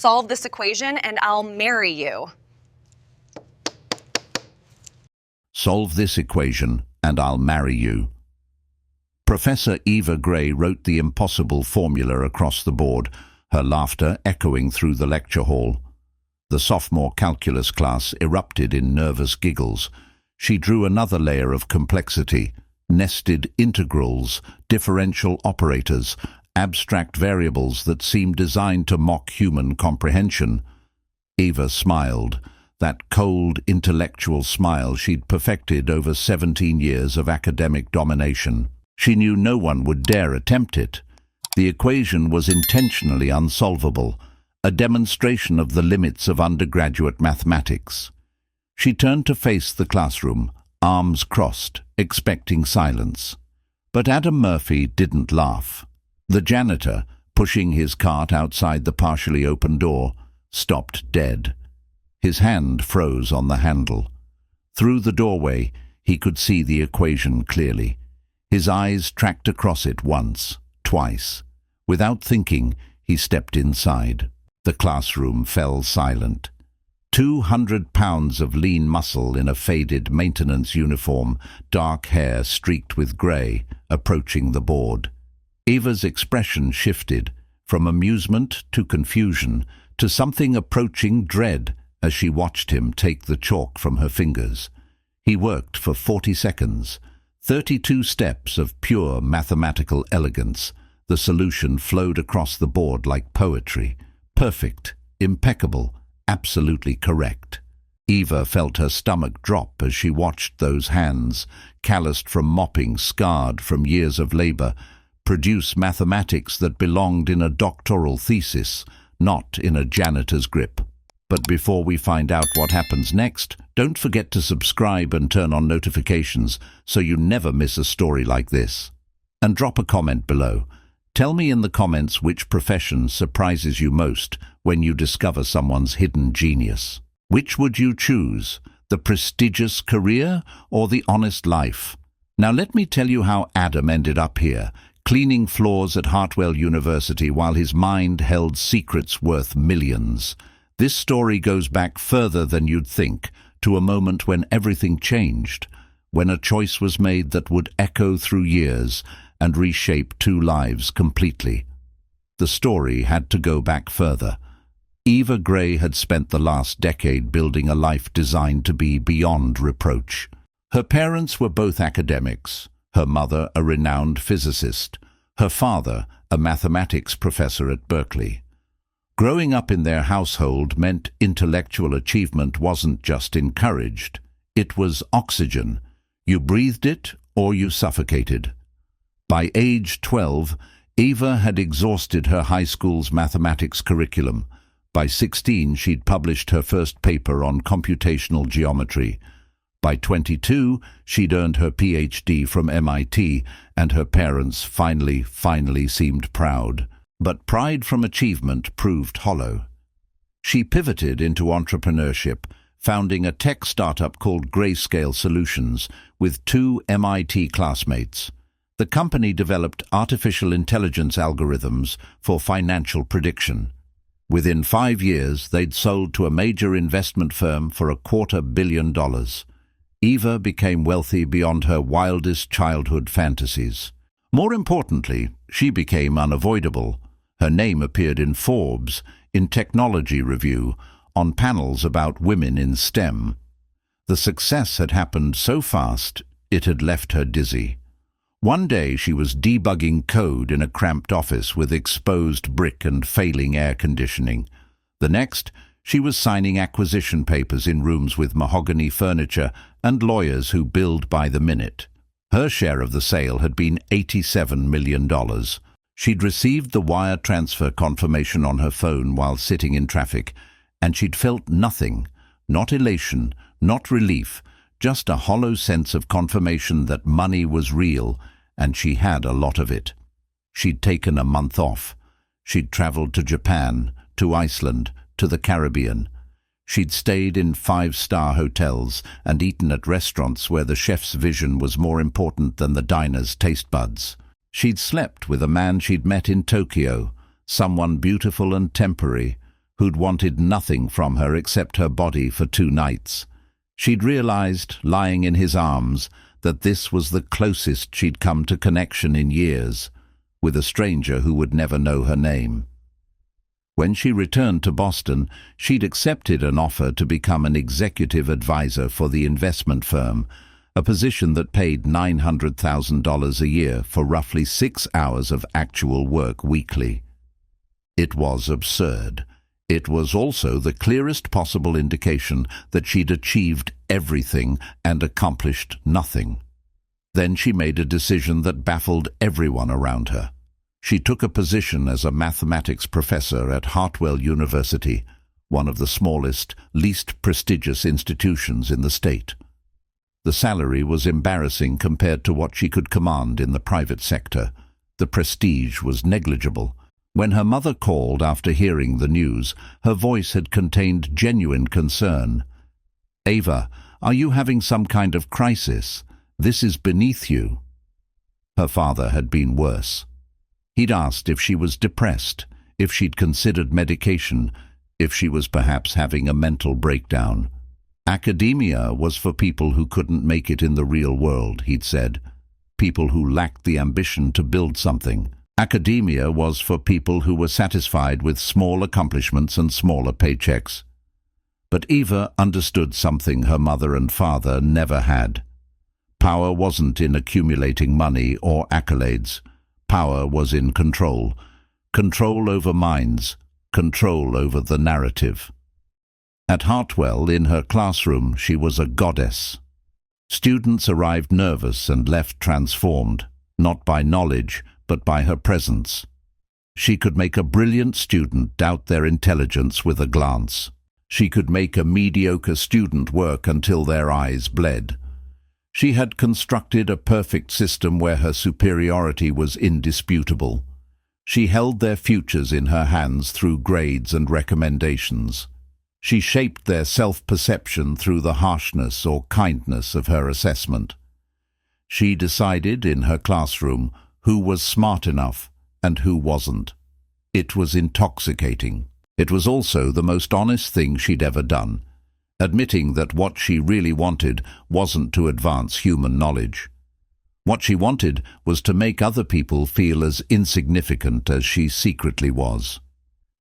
Solve this equation and I'll marry you. Solve this equation and I'll marry you. Professor Eva Gray wrote the impossible formula across the board, her laughter echoing through the lecture hall. The sophomore calculus class erupted in nervous giggles. She drew another layer of complexity: nested integrals, differential operators, abstract variables that seemed designed to mock human comprehension. Eva smiled, that cold, intellectual smile she'd perfected over 17 years of academic domination. She knew no one would dare attempt it. The equation was intentionally unsolvable, a demonstration of the limits of undergraduate mathematics. She turned to face the classroom, arms crossed, expecting silence. But Adam Murphy didn't laugh. The janitor, pushing his cart outside the partially open door, stopped dead. His hand froze on the handle. Through the doorway, he could see the equation clearly. His eyes tracked across it once, twice. Without thinking, he stepped inside. The classroom fell silent. 200 pounds of lean muscle in a faded maintenance uniform, dark hair streaked with grey, approaching the board. Eva's expression shifted, from amusement to confusion, to something approaching dread as she watched him take the chalk from her fingers. He worked for 40 seconds, 32 steps of pure mathematical elegance. The solution flowed across the board like poetry. Perfect, impeccable, absolutely correct. Eva felt her stomach drop as she watched those hands, calloused from mopping, scarred from years of labor, produce mathematics that belonged in a doctoral thesis, not in a janitor's grip. But before we find out what happens next, don't forget to subscribe and turn on notifications so you never miss a story like this. And drop a comment below. Tell me in the comments which profession surprises you most when you discover someone's hidden genius. Which would you choose, the prestigious career or the honest life? Now let me tell you how Adam ended up here, cleaning floors at Hartwell University while his mind held secrets worth millions. This story goes back further than you'd think, to a moment when everything changed, when a choice was made that would echo through years and reshape two lives completely. The story had to go back further. Eva Gray had spent the last decade building a life designed to be beyond reproach. Her parents were both academics, her mother a renowned physicist, her father a mathematics professor at Berkeley. Growing up in their household meant intellectual achievement wasn't just encouraged, it was oxygen. You breathed it or you suffocated. By age 12, Eva had exhausted her high school's mathematics curriculum. By 16, she'd published her first paper on computational geometry. By 22, she'd earned her PhD from MIT, and her parents finally seemed proud. But pride from achievement proved hollow. She pivoted into entrepreneurship, founding a tech startup called Grayscale Solutions with 2 MIT classmates. The company developed artificial intelligence algorithms for financial prediction. Within 5 years, they'd sold to a major investment firm for $250 million. Eva became wealthy beyond her wildest childhood fantasies. More importantly, she became unavoidable. Her name appeared in Forbes, in Technology Review, on panels about women in STEM. The success had happened so fast, it had left her dizzy. One day she was debugging code in a cramped office with exposed brick and failing air conditioning. The next, she was signing acquisition papers in rooms with mahogany furniture and lawyers who billed by the minute. Her share of the sale had been $87 million. She'd received the wire transfer confirmation on her phone while sitting in traffic, and she'd felt nothing, not elation, not relief, just a hollow sense of confirmation that money was real, and she had a lot of it. She'd taken a month off. She'd traveled to Japan, to Iceland, to the Caribbean. She'd stayed in 5-star hotels and eaten at restaurants where the chef's vision was more important than the diner's taste buds. She'd slept with a man she'd met in Tokyo, someone beautiful and temporary, who'd wanted nothing from her except her body for 2 nights. She'd realized, lying in his arms, that this was the closest she'd come to connection in years, with a stranger who would never know her name. When she returned to Boston, she'd accepted an offer to become an executive advisor for the investment firm, a position that paid $900,000 a year for roughly 6 hours of actual work weekly. It was absurd. It was also the clearest possible indication that she'd achieved everything and accomplished nothing. Then she made a decision that baffled everyone around her. She took a position as a mathematics professor at Hartwell University, one of the smallest, least prestigious institutions in the state. The salary was embarrassing compared to what she could command in the private sector. The prestige was negligible. When her mother called after hearing the news, her voice had contained genuine concern. "Ava, are you having some kind of crisis? This is beneath you." Her father had been worse. He'd asked if she was depressed, if she'd considered medication, if she was perhaps having a mental breakdown. Academia was for people who couldn't make it in the real world, he'd said. People who lacked the ambition to build something. Academia was for people who were satisfied with small accomplishments and smaller paychecks. But Eva understood something her mother and father never had. Power wasn't in accumulating money or accolades. Power was in control. Control over minds. Control over the narrative. At Hartwell, in her classroom, she was a goddess. Students arrived nervous and left transformed, not by knowledge, but by her presence. She could make a brilliant student doubt their intelligence with a glance. She could make a mediocre student work until their eyes bled. She had constructed a perfect system where her superiority was indisputable. She held their futures in her hands through grades and recommendations. She shaped their self-perception through the harshness or kindness of her assessment. She decided in her classroom who was smart enough and who wasn't. It was intoxicating. It was also the most honest thing she'd ever done, admitting that what she really wanted wasn't to advance human knowledge. What she wanted was to make other people feel as insignificant as she secretly was.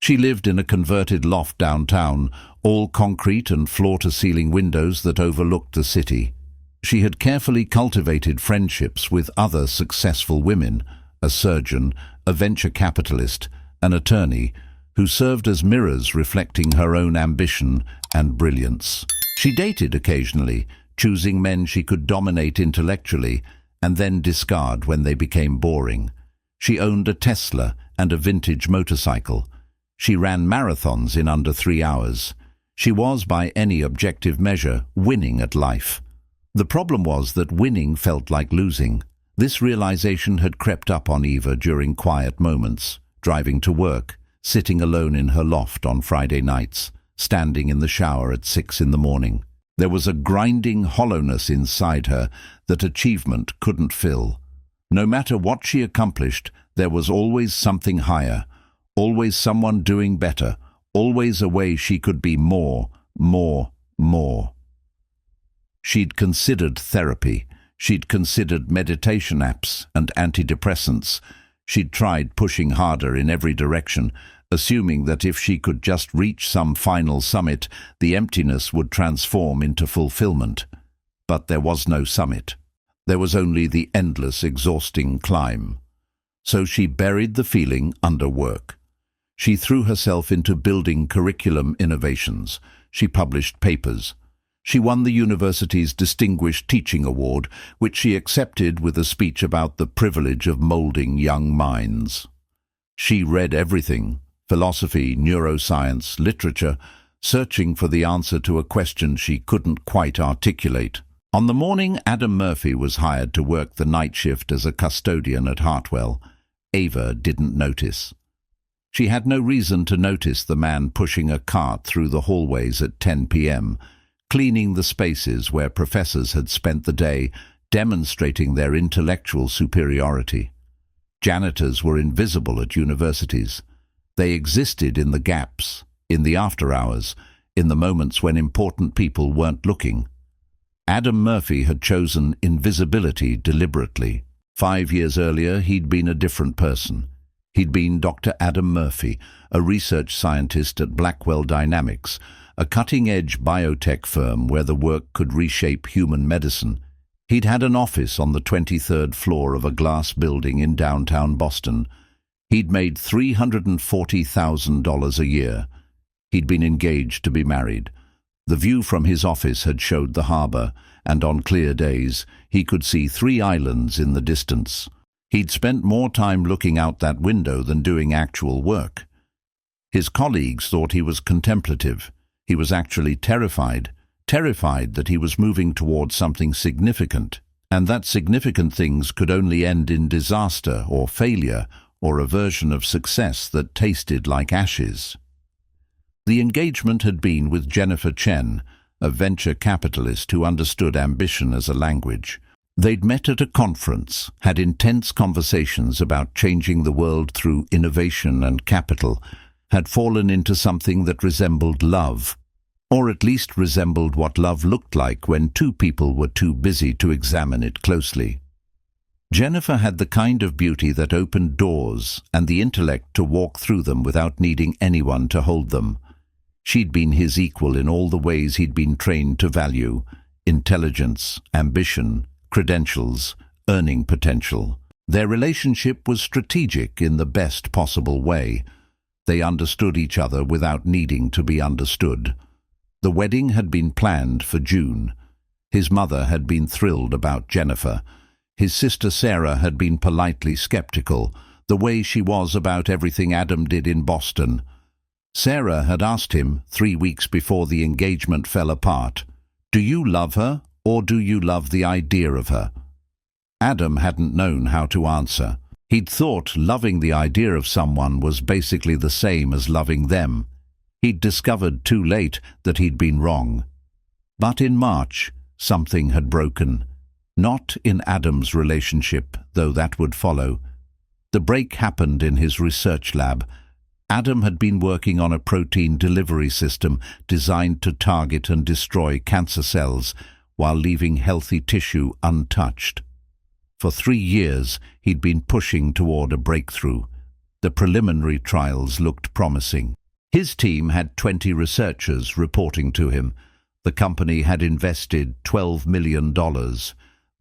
She lived in a converted loft downtown, all concrete and floor-to-ceiling windows that overlooked the city. She had carefully cultivated friendships with other successful women, a surgeon, a venture capitalist, an attorney, who served as mirrors reflecting her own ambition and brilliance. She dated occasionally, choosing men she could dominate intellectually and then discard when they became boring. She owned a Tesla and a vintage motorcycle. She ran marathons in under 3 hours. She was, by any objective measure, winning at life. The problem was that winning felt like losing. This realization had crept up on Eva during quiet moments, driving to work, sitting alone in her loft on Friday nights, standing in the shower at 6 in the morning. There was a grinding hollowness inside her that achievement couldn't fill. No matter what she accomplished, there was always something higher, always someone doing better, always a way she could be more. She'd considered therapy. She'd considered meditation apps and antidepressants. She'd tried pushing harder in every direction, assuming that if she could just reach some final summit, the emptiness would transform into fulfillment. But there was no summit. There was only the endless, exhausting climb. So she buried the feeling under work. She threw herself into building curriculum innovations. She published papers. She won the university's Distinguished Teaching Award, which she accepted with a speech about the privilege of molding young minds. She read everything: philosophy, neuroscience, literature, searching for the answer to a question she couldn't quite articulate. On the morning Adam Murphy was hired to work the night shift as a custodian at Hartwell, Ava didn't notice. She had no reason to notice the man pushing a cart through the hallways at 10 p.m., cleaning the spaces where professors had spent the day demonstrating their intellectual superiority. Janitors were invisible at universities. They existed in the gaps, in the after hours, in the moments when important people weren't looking. Adam Murphy had chosen invisibility deliberately. 5 years earlier, he'd been a different person. He'd been Dr. Adam Murphy, a research scientist at Blackwell Dynamics, a cutting-edge biotech firm where the work could reshape human medicine. He'd had an office on the 23rd floor of a glass building in downtown Boston. He'd made $340,000 a year. He'd been engaged to be married. The view from his office had showed the harbor, and on clear days he could see 3 islands in the distance. He'd spent more time looking out that window than doing actual work. His colleagues thought he was contemplative. He was actually terrified that he was moving towards something significant, and that significant things could only end in disaster or failure or a version of success that tasted like ashes. The engagement had been with Jennifer Chen, a venture capitalist who understood ambition as a language. They'd met at a conference, had intense conversations about changing the world through innovation and capital, had fallen into something that resembled love, or at least resembled what love looked like when 2 people were too busy to examine it closely. Jennifer had the kind of beauty that opened doors and the intellect to walk through them without needing anyone to hold them. She'd been his equal in all the ways he'd been trained to value: intelligence, ambition, credentials, earning potential. Their relationship was strategic in the best possible way. They understood each other without needing to be understood. The wedding had been planned for June. His mother had been thrilled about Jennifer. His sister Sarah had been politely skeptical, the way she was about everything Adam did in Boston. Sarah had asked him 3 weeks before the engagement fell apart, "Do you love her, or do you love the idea of her?" Adam hadn't known how to answer. He'd thought loving the idea of someone was basically the same as loving them. He'd discovered too late that he'd been wrong. But in March, something had broken. Not in Adam's relationship, though that would follow. The break happened in his research lab. Adam had been working on a protein delivery system designed to target and destroy cancer cells while leaving healthy tissue untouched. For 3 years, he'd been pushing toward a breakthrough. The preliminary trials looked promising. His team had 20 researchers reporting to him. The company had invested $12 million.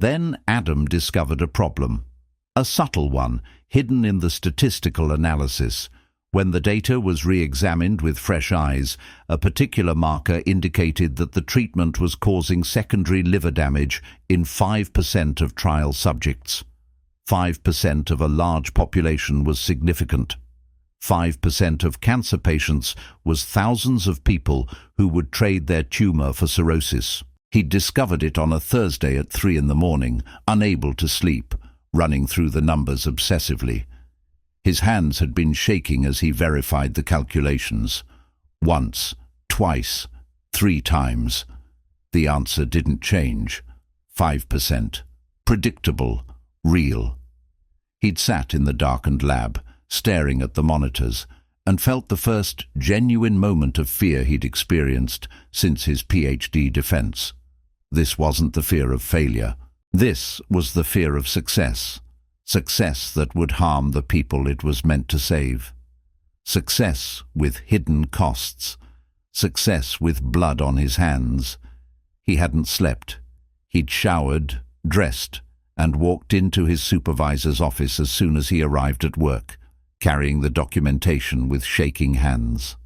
Then Adam discovered a problem. A subtle one, hidden in the statistical analysis. When the data was re-examined with fresh eyes, a particular marker indicated that the treatment was causing secondary liver damage in 5% of trial subjects. 5% of a large population was significant. 5% of cancer patients was thousands of people who would trade their tumor for cirrhosis. He'd discovered it on a Thursday at 3 in the morning, unable to sleep, running through the numbers obsessively. His hands had been shaking as he verified the calculations. Once, twice, 3 times. The answer didn't change. 5%. Predictable. Real. He'd sat in the darkened lab, staring at the monitors, and felt the first genuine moment of fear he'd experienced since his PhD defense. This wasn't the fear of failure. This was the fear of success. Success that would harm the people it was meant to save. Success with hidden costs. Success with blood on his hands. He hadn't slept. He'd showered, dressed, and walked into his supervisor's office as soon as he arrived at work, carrying the documentation with shaking hands.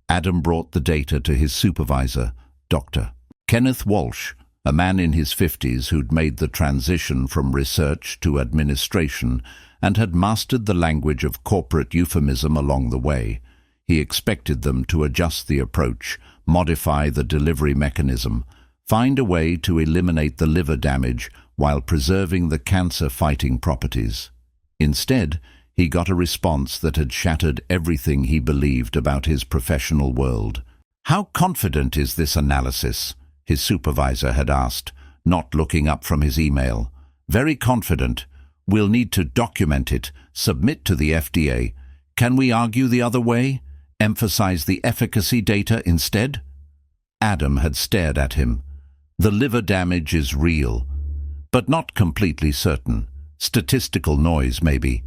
Adam brought the data to his supervisor, Dr. Kenneth Walsh, a man in his 50s who'd made the transition from research to administration and had mastered the language of corporate euphemism along the way. He expected them to adjust the approach, modify the delivery mechanism, find a way to eliminate the liver damage while preserving the cancer-fighting properties. Instead, he got a response that had shattered everything he believed about his professional world. "How confident is this analysis?" his supervisor had asked, not looking up from his email. "Very confident. We'll need to document it, submit to the FDA. Can we argue the other way?" Emphasize the efficacy data instead? Adam had stared at him. The liver damage is real, but not completely certain. Statistical noise, maybe.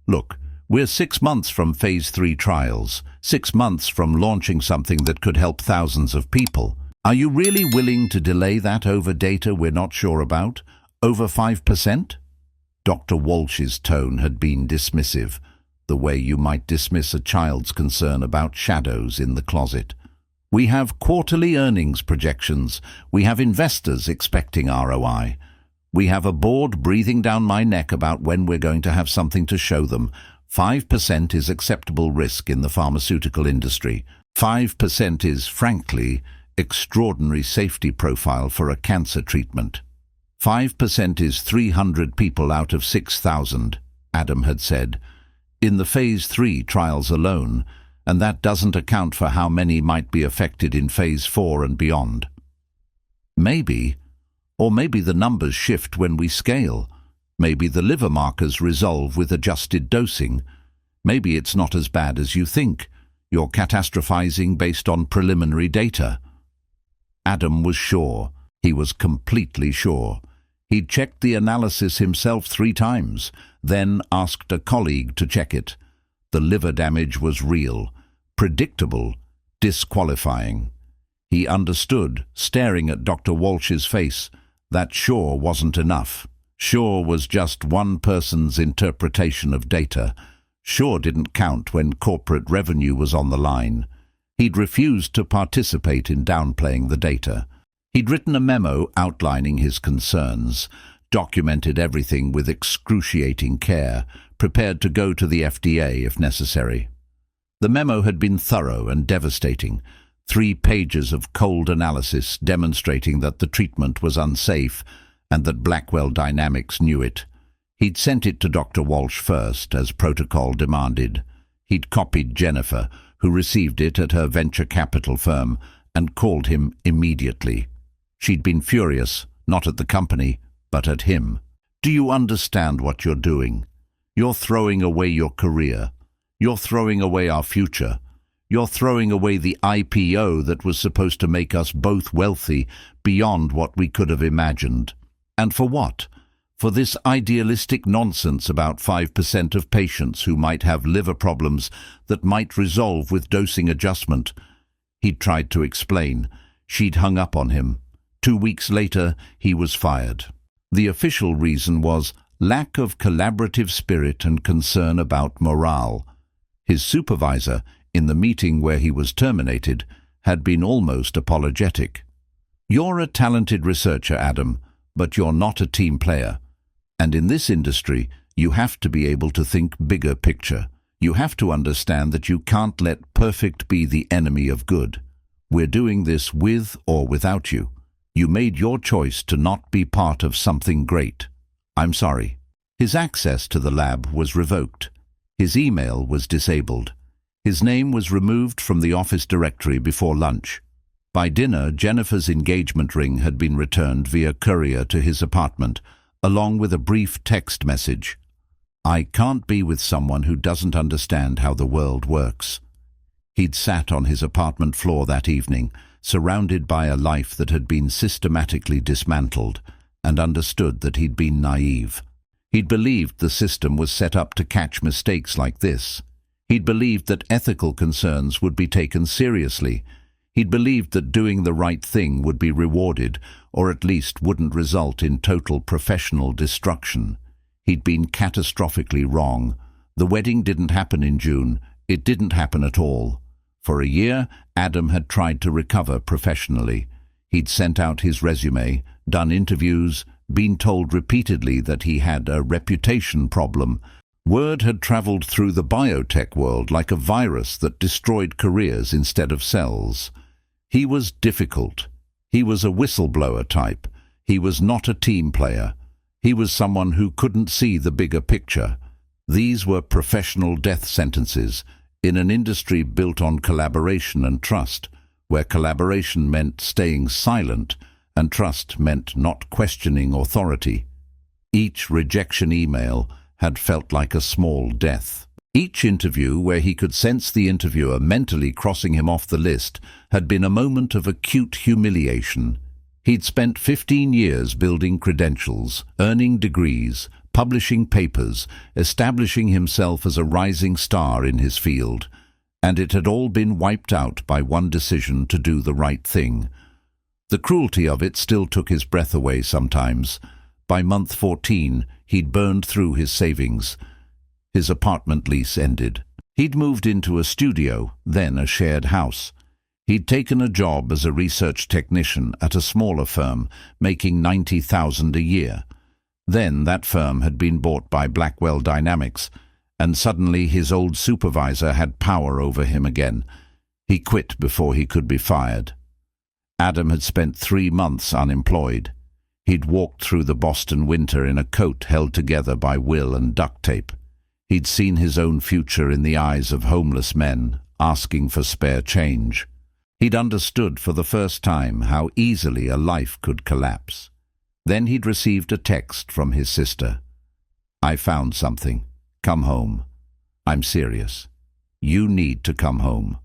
Look, we're 6 months from phase 3 trials, 6 months from launching something that could help thousands of people. Are you really willing to delay that over data we're not sure about? Over 5%? Dr. Walsh's tone had been dismissive, the way you might dismiss a child's concern about shadows in the closet. We have quarterly earnings projections. We have investors expecting ROI. We have a board breathing down my neck about when we're going to have something to show them. 5% is acceptable risk in the pharmaceutical industry. 5% is, frankly, extraordinary safety profile for a cancer treatment. 5% is 300 people out of 6,000, Adam had said, in the phase 3 trials alone, and that doesn't account for how many might be affected in phase 4 and beyond. Maybe the numbers shift when we scale. Maybe the liver markers resolve with adjusted dosing. Maybe it's not as bad as you think. You're catastrophizing based on preliminary data. Adam was sure. He was completely sure. He'd checked the analysis himself 3 times, then asked a colleague to check it. The liver damage was real, predictable, disqualifying. He understood, staring at Dr. Walsh's face, that sure wasn't enough. Sure was just one person's interpretation of data. Sure didn't count when corporate revenue was on the line. He'd refused to participate in downplaying the data. He'd written a memo outlining his concerns, documented everything with excruciating care, prepared to go to the FDA if necessary. The memo had been thorough and devastating. 3 pages of cold analysis demonstrating that the treatment was unsafe and that Blackwell Dynamics knew it. He'd sent it to Dr. Walsh first, as protocol demanded. He'd copied Jennifer, who received it at her venture capital firm, and called him immediately. She'd been furious, not at the company, but at him. Do you understand what you're doing? You're throwing away your career. You're throwing away our future. You're throwing away the IPO that was supposed to make us both wealthy beyond what we could have imagined. And for what? For this idealistic nonsense about 5% of patients who might have liver problems that might resolve with dosing adjustment. He'd tried to explain. She'd hung up on him. 2 weeks later, he was fired. The official reason was lack of collaborative spirit and concern about morale. His supervisor, in the meeting where he was terminated, had been almost apologetic. You're a talented researcher, Adam, but you're not a team player. And in this industry, you have to be able to think bigger picture. You have to understand that you can't let perfect be the enemy of good. We're doing this with or without you. You made your choice to not be part of something great. I'm sorry. His access to the lab was revoked. His email was disabled. His name was removed from the office directory before lunch. By dinner, Jennifer's engagement ring had been returned via courier to his apartment, along with a brief text message. I can't be with someone who doesn't understand how the world works. He'd sat on his apartment floor that evening, surrounded by a life that had been systematically dismantled, and understood that he'd been naive. He'd believed the system was set up to catch mistakes like this. He'd believed that ethical concerns would be taken seriously. He'd believed that doing the right thing would be rewarded, or at least wouldn't result in total professional destruction. He'd been catastrophically wrong. The wedding didn't happen in June. It didn't happen at all. For a year, Adam had tried to recover professionally. He'd sent out his resume, done interviews, been told repeatedly that he had a reputation problem. Word had traveled through the biotech world like a virus that destroyed careers instead of cells. He was difficult. He was a whistleblower type. He was not a team player. He was someone who couldn't see the bigger picture. These were professional death sentences in an industry built on collaboration and trust, where collaboration meant staying silent and trust meant not questioning authority. Each rejection email had felt like a small death. Each interview, where he could sense the interviewer mentally crossing him off the list, had been a moment of acute humiliation. He'd spent 15 years building credentials, earning degrees, publishing papers, establishing himself as a rising star in his field, and it had all been wiped out by one decision to do the right thing. The cruelty of it still took his breath away sometimes. By month 14, he'd burned through his savings. His apartment lease ended. He'd moved into a studio, then a shared house. He'd taken a job as a research technician at a smaller firm, making $90,000 a year. Then that firm had been bought by Blackwell Dynamics, and suddenly his old supervisor had power over him again. He quit before he could be fired. Adam had spent 3 months unemployed. He'd walked through the Boston winter in a coat held together by will and duct tape. He'd seen his own future in the eyes of homeless men, asking for spare change. He'd understood for the first time how easily a life could collapse. Then he'd received a text from his sister. "I found something. Come home. I'm serious. You need to come home."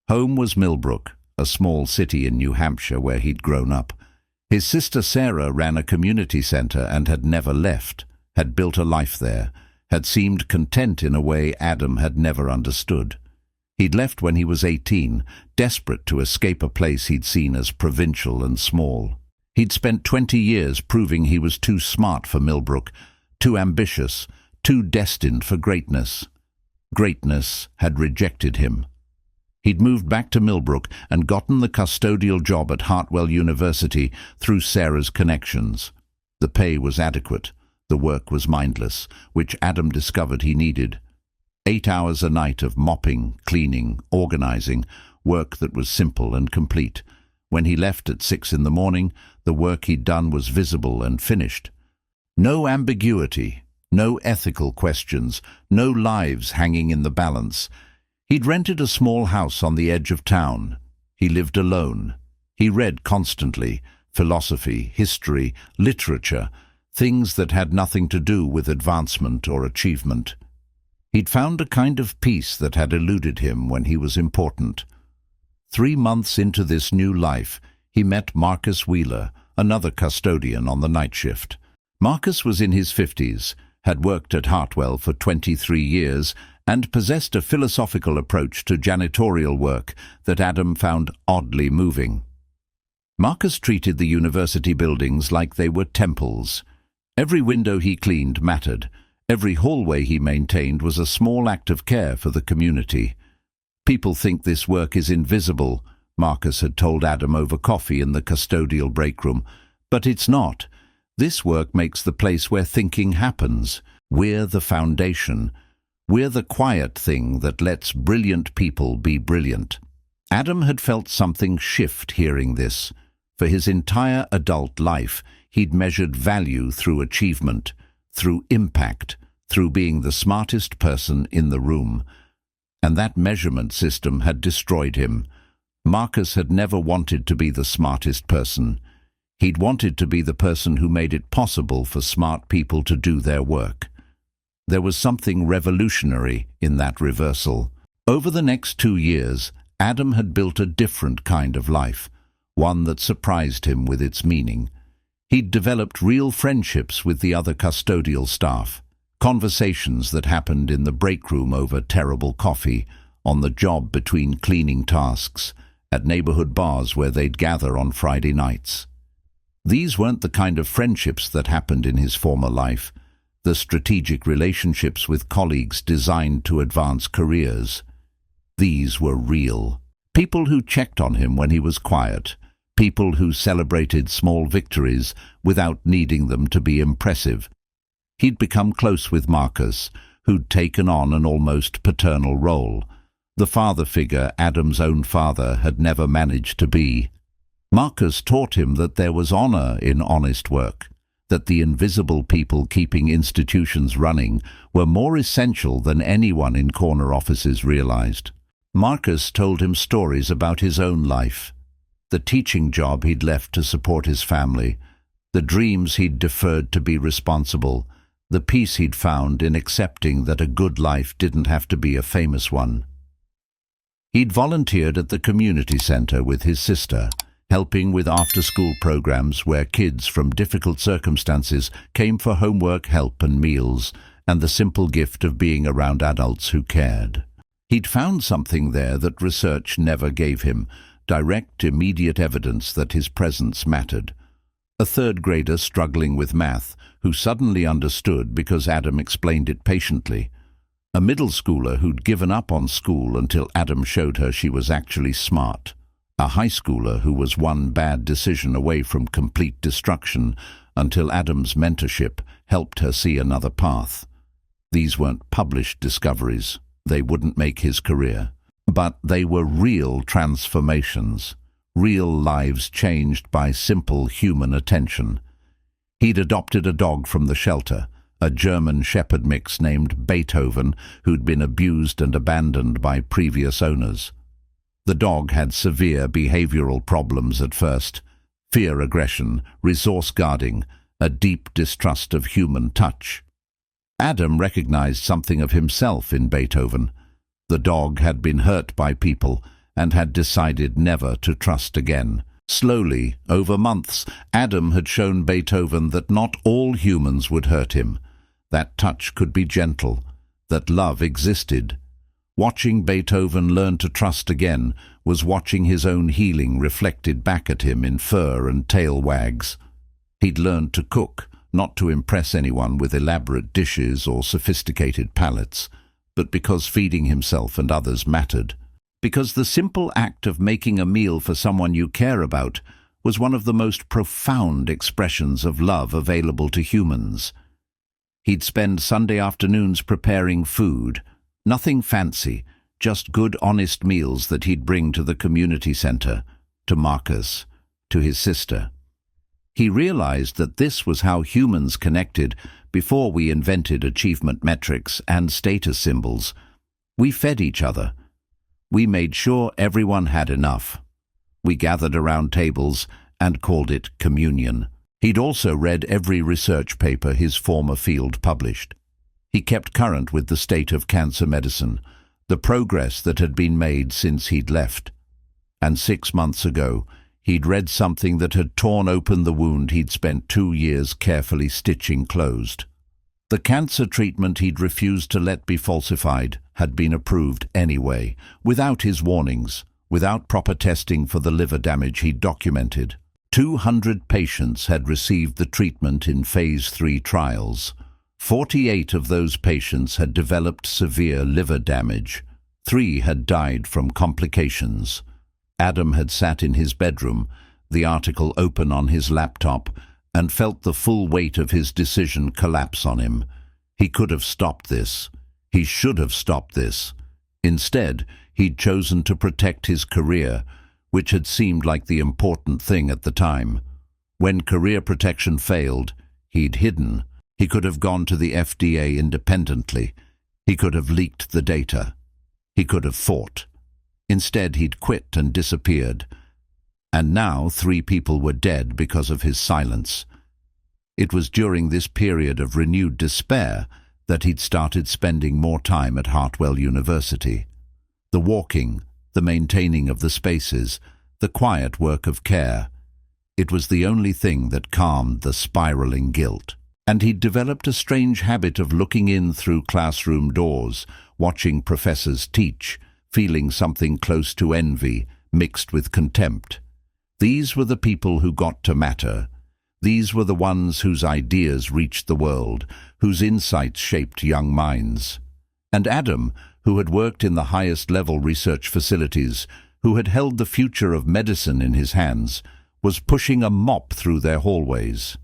Home was Millbrook, a small city in New Hampshire where he'd grown up. His sister Sarah ran a community center and had never left, had built a life there, had seemed content in a way Adam had never understood. He'd left when he was 18, desperate to escape a place he'd seen as provincial and small. He'd spent 20 years proving he was too smart for Millbrook, too ambitious, too destined for greatness. Greatness had rejected him. He'd moved back to Millbrook and gotten the custodial job at Hartwell University through Sarah's connections. The pay was adequate. The work was mindless, which Adam discovered he needed. 8 hours a night of mopping, cleaning, organizing, work that was simple and complete. When he left at 6 in the morning, the work he'd done was visible and finished. No ambiguity, no ethical questions, no lives hanging in the balance. He'd rented a small house on the edge of town. He lived alone. He read constantly, philosophy, history, literature, things that had nothing to do with advancement or achievement. He'd found a kind of peace that had eluded him when he was important. 3 months into this new life, he met Marcus Wheeler, another custodian on the night shift. Marcus was in his 50s, had worked at Hartwell for 23 years, and possessed a philosophical approach to janitorial work that Adam found oddly moving. Marcus treated the university buildings like they were temples. Every window he cleaned mattered. Every hallway he maintained was a small act of care for the community. "People think this work is invisible," Marcus had told Adam over coffee in the custodial break room, "but it's not. This work makes the place where thinking happens. We're the foundation. We're the quiet thing that lets brilliant people be brilliant." Adam had felt something shift hearing this. For his entire adult life, he'd measured value through achievement, through impact, through being the smartest person in the room. And that measurement system had destroyed him. Marcus had never wanted to be the smartest person. He'd wanted to be the person who made it possible for smart people to do their work. There was something revolutionary in that reversal. Over the next 2 years, Adam had built a different kind of life, one that surprised him with its meaning. He'd developed real friendships with the other custodial staff, conversations that happened in the break room over terrible coffee, on the job between cleaning tasks, at neighborhood bars where they'd gather on Friday nights. These weren't the kind of friendships that happened in his former life, the strategic relationships with colleagues designed to advance careers. These were real. People who checked on him when he was quiet, people who celebrated small victories without needing them to be impressive. He'd become close with Marcus, who'd taken on an almost paternal role, the father figure Adam's own father had never managed to be. Marcus taught him that there was honor in honest work, that the invisible people keeping institutions running were more essential than anyone in corner offices realized. Marcus told him stories about his own life, the teaching job he'd left to support his family, the dreams he'd deferred to be responsible, the peace he'd found in accepting that a good life didn't have to be a famous one. He'd volunteered at the community center with his sister, helping with after-school programs where kids from difficult circumstances came for homework help and meals, and the simple gift of being around adults who cared. He'd found something there that research never gave him, direct, immediate evidence that his presence mattered. A third grader struggling with math, who suddenly understood because Adam explained it patiently. A middle schooler who'd given up on school until Adam showed her she was actually smart. A high schooler who was one bad decision away from complete destruction until Adam's mentorship helped her see another path. These weren't published discoveries. They wouldn't make his career. But they were real transformations, real lives changed by simple human attention. He'd adopted a dog from the shelter, a German Shepherd mix named Beethoven, who'd been abused and abandoned by previous owners. The dog had severe behavioral problems at first: fear aggression, resource guarding, a deep distrust of human touch. Adam recognized something of himself in Beethoven. The dog had been hurt by people and had decided never to trust again. Slowly, over months, Adam had shown Beethoven that not all humans would hurt him, that touch could be gentle, that love existed. Watching Beethoven learn to trust again was watching his own healing reflected back at him in fur and tail wags. He'd learned to cook, not to impress anyone with elaborate dishes or sophisticated palates, but because feeding himself and others mattered. Because the simple act of making a meal for someone you care about was one of the most profound expressions of love available to humans. He'd spend Sunday afternoons preparing food, nothing fancy, just good, honest meals that he'd bring to the community center, to Marcus, to his sister. He realized that this was how humans connected before we invented achievement metrics and status symbols. We fed each other. We made sure everyone had enough. We gathered around tables and called it communion. He'd also read every research paper his former field published. He kept current with the state of cancer medicine, the progress that had been made since he'd left. And 6 months ago, he'd read something that had torn open the wound he'd spent 2 years carefully stitching closed. The cancer treatment he'd refused to let be falsified had been approved anyway, without his warnings, without proper testing for the liver damage he'd documented. 200 patients had received the treatment in Phase 3 trials. 48 of those patients had developed severe liver damage. 3 had died from complications. Adam had sat in his bedroom, the article open on his laptop, and felt the full weight of his decision collapse on him. He could have stopped this. He should have stopped this. Instead, he'd chosen to protect his career, which had seemed like the important thing at the time. When career protection failed, he'd hidden. He could have gone to the FDA independently. He could have leaked the data. He could have fought. Instead, he'd quit and disappeared. And now 3 people were dead because of his silence. It was during this period of renewed despair that he'd started spending more time at Hartwell University. The walking, the maintaining of the spaces, the quiet work of care. It was the only thing that calmed the spiraling guilt. And he'd developed a strange habit of looking in through classroom doors, watching professors teach, feeling something close to envy, mixed with contempt. These were the people who got to matter. These were the ones whose ideas reached the world, whose insights shaped young minds. And Adam, who had worked in the highest-level research facilities, who had held the future of medicine in his hands, was pushing a mop through their hallways.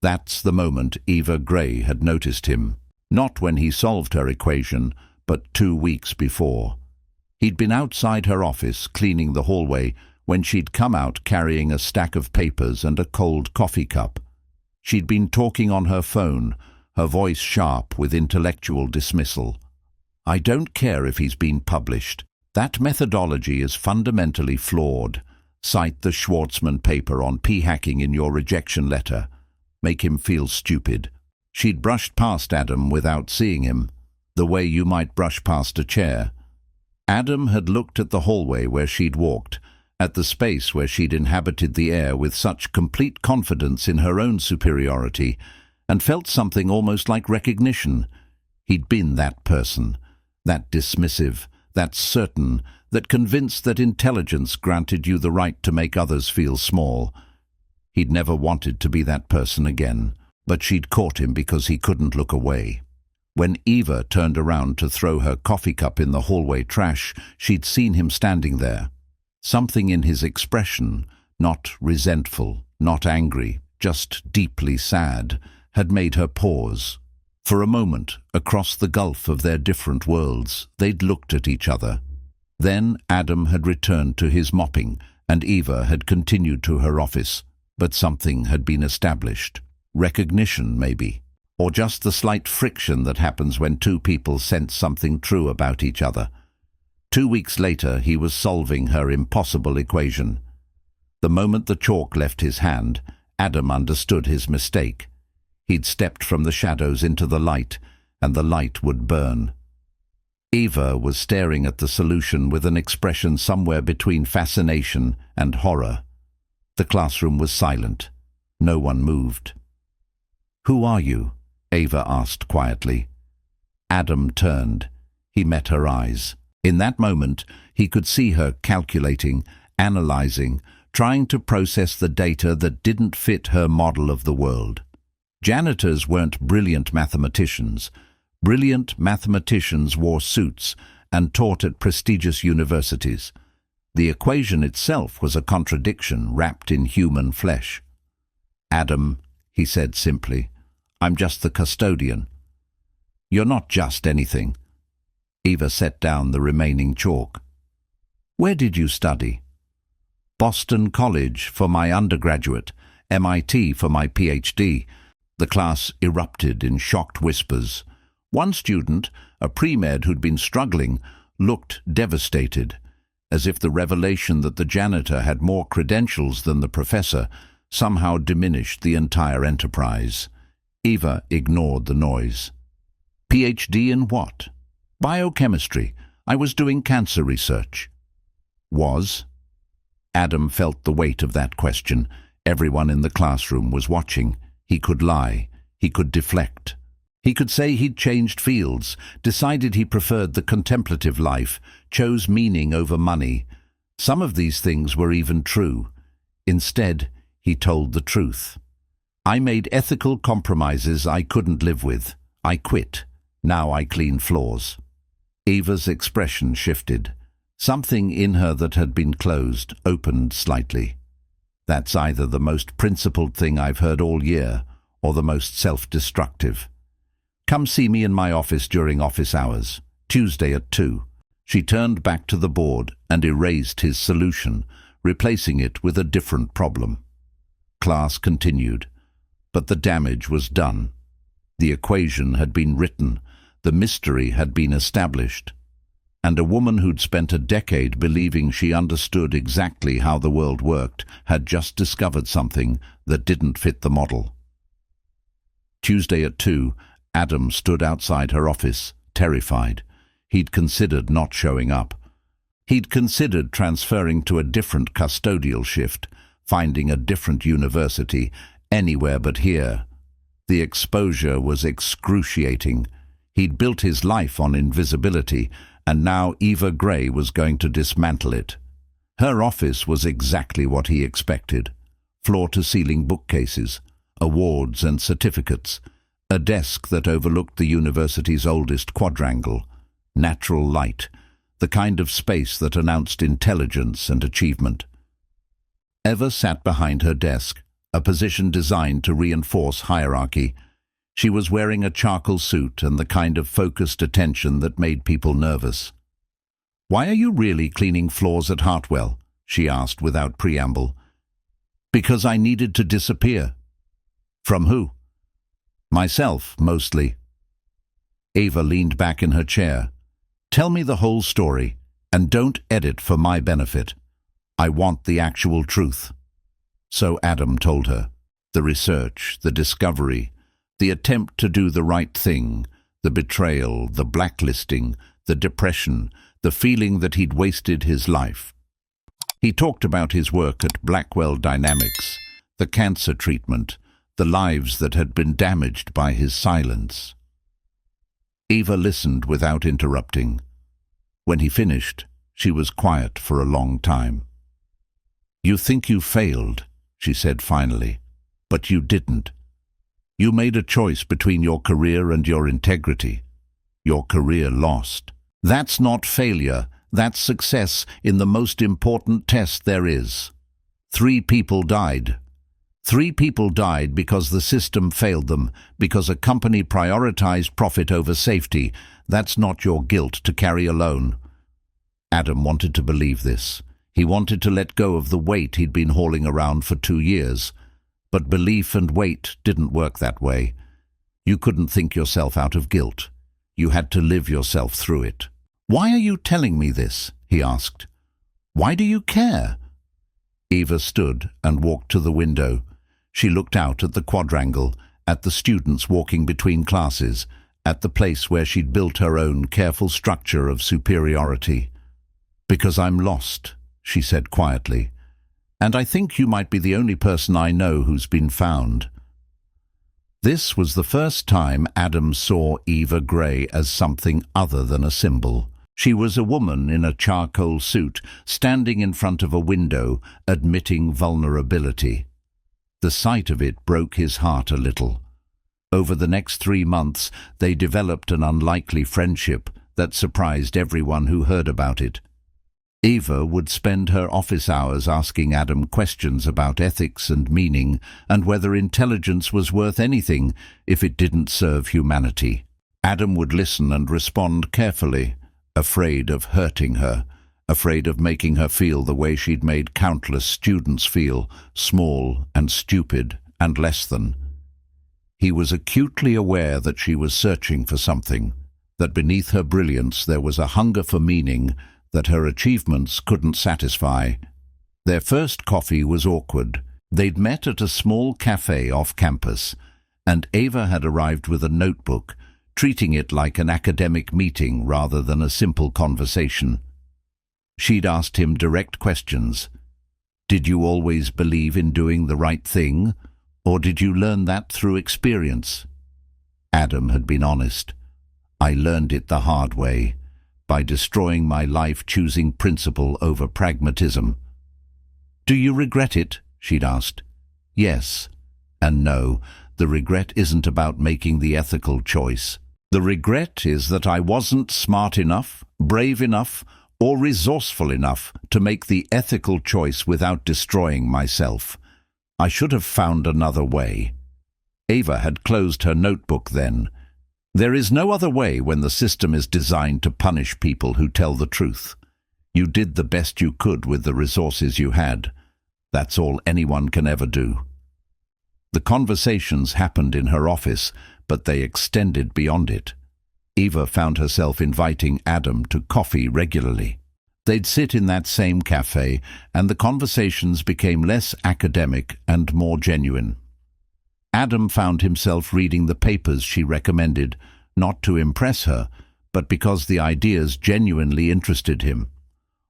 That's the moment Eva Gray had noticed him. Not when he solved her equation, but 2 weeks before. He'd been outside her office, cleaning the hallway, when she'd come out carrying a stack of papers and a cold coffee cup. She'd been talking on her phone, her voice sharp with intellectual dismissal. "I don't care if he's been published. That methodology is fundamentally flawed. Cite the Schwartzman paper on p-hacking in your rejection letter. Make him feel stupid." She'd brushed past Adam without seeing him, the way you might brush past a chair. Adam had looked at the hallway where she'd walked, at the space where she'd inhabited the air with such complete confidence in her own superiority, and felt something almost like recognition. He'd been that person, that dismissive, that certain, that convinced that intelligence granted you the right to make others feel small. He'd never wanted to be that person again, but she'd caught him because he couldn't look away. When Eva turned around to throw her coffee cup in the hallway trash, she'd seen him standing there. Something in his expression, not resentful, not angry, just deeply sad, had made her pause. For a moment, across the gulf of their different worlds, they'd looked at each other. Then Adam had returned to his mopping, and Eva had continued to her office, but something had been established. Recognition, maybe, or just the slight friction that happens when two people sense something true about each other. 2 weeks later, he was solving her impossible equation. The moment the chalk left his hand, Adam understood his mistake. He'd stepped from the shadows into the light, and the light would burn. Eva was staring at the solution with an expression somewhere between fascination and horror. The classroom was silent. No one moved. "Who are you?" Eva asked quietly. Adam turned. He met her eyes. In that moment, he could see her calculating, analyzing, trying to process the data that didn't fit her model of the world. Janitors weren't brilliant mathematicians. Brilliant mathematicians wore suits and taught at prestigious universities. The equation itself was a contradiction wrapped in human flesh. "Adam," he said simply, "I'm just the custodian." "You're not just anything." Eva set down the remaining chalk. "Where did you study?" "Boston College for my undergraduate, MIT for my PhD. The class erupted in shocked whispers. One student, a pre-med who'd been struggling, looked devastated, as if the revelation that the janitor had more credentials than the professor somehow diminished the entire enterprise. Eva ignored the noise. "PhD in what?" "Biochemistry. I was doing cancer research." "Was?" Adam felt the weight of that question. Everyone in the classroom was watching. He could lie. He could deflect. He could say he'd changed fields, decided he preferred the contemplative life, chose meaning over money. Some of these things were even true. Instead, he told the truth. "I made ethical compromises I couldn't live with. I quit. Now I clean floors." Eva's expression shifted. Something in her that had been closed opened slightly. "That's either the most principled thing I've heard all year, or the most self-destructive. Come see me in my office during office hours, Tuesday at 2. She turned back to the board and erased his solution, replacing it with a different problem. Class continued, but the damage was done. The equation had been written, the mystery had been established, and a woman who'd spent a decade believing she understood exactly how the world worked had just discovered something that didn't fit the model. Tuesday at 2, Adam stood outside her office, terrified. He'd considered not showing up. He'd considered transferring to a different custodial shift, finding a different university, anywhere but here. The exposure was excruciating. He'd built his life on invisibility, and now Eva Gray was going to dismantle it. Her office was exactly what he expected. Floor-to-ceiling bookcases, awards and certificates, a desk that overlooked the university's oldest quadrangle, natural light, the kind of space that announced intelligence and achievement. Eva sat behind her desk, a position designed to reinforce hierarchy. She was wearing a charcoal suit and the kind of focused attention that made people nervous. "Why are you really cleaning floors at Hartwell?" she asked without preamble. "Because I needed to disappear." "From who?" "Myself, mostly." Eva leaned back in her chair. "Tell me the whole story, and don't edit for my benefit. I want the actual truth." So Adam told her. The research, the discovery, The attempt to do the right thing, the betrayal, the blacklisting, the depression, the feeling that he'd wasted his life. He talked about his work at Blackwell Dynamics, the cancer treatment, the lives that had been damaged by his silence. Eva listened without interrupting. When he finished, she was quiet for a long time. "You think you failed," she said finally, "but you didn't. You made a choice between your career and your integrity. Your career lost. That's not failure, that's success in the most important test there is. 3 people died. 3 people died because the system failed them, because a company prioritized profit over safety. That's not your guilt to carry alone." Adam wanted to believe this. He wanted to let go of the weight he'd been hauling around for 2 years. But belief and weight didn't work that way. You couldn't think yourself out of guilt. You had to live yourself through it. "Why are you telling me this?" he asked. "Why do you care?" Eva stood and walked to the window. She looked out at the quadrangle, at the students walking between classes, at the place where she'd built her own careful structure of superiority. "Because I'm lost," she said quietly. "And I think you might be the only person I know who's been found." This was the first time Adam saw Eva Gray as something other than a symbol. She was a woman in a charcoal suit, standing in front of a window, admitting vulnerability. The sight of it broke his heart a little. Over the next 3 months, they developed an unlikely friendship that surprised everyone who heard about it. Eva would spend her office hours asking Adam questions about ethics and meaning, and whether intelligence was worth anything if it didn't serve humanity. Adam would listen and respond carefully, afraid of hurting her, afraid of making her feel the way she'd made countless students feel, small and stupid and less than. He was acutely aware that she was searching for something, that beneath her brilliance there was a hunger for meaning that her achievements couldn't satisfy. Their first coffee was awkward. They'd met at a small cafe off campus, and Eva had arrived with a notebook, treating it like an academic meeting rather than a simple conversation. She'd asked him direct questions. "Did you always believe in doing the right thing, or did you learn that through experience?" Adam had been honest. "I learned it the hard way, by destroying my life-choosing principle over pragmatism." "Do you regret it?" she'd asked. "Yes and no. The regret isn't about making the ethical choice. The regret is that I wasn't smart enough, brave enough, or resourceful enough to make the ethical choice without destroying myself. I should have found another way." Eva had closed her notebook then. There is no other way when the system is designed to punish people who tell the truth. You did the best you could with the resources you had. That's all anyone can ever do. The conversations happened in her office, but they extended beyond it. Eva found herself inviting Adam to coffee regularly. They'd sit in that same cafe, and the conversations became less academic and more genuine. Adam found himself reading the papers she recommended, not to impress her, but because the ideas genuinely interested him.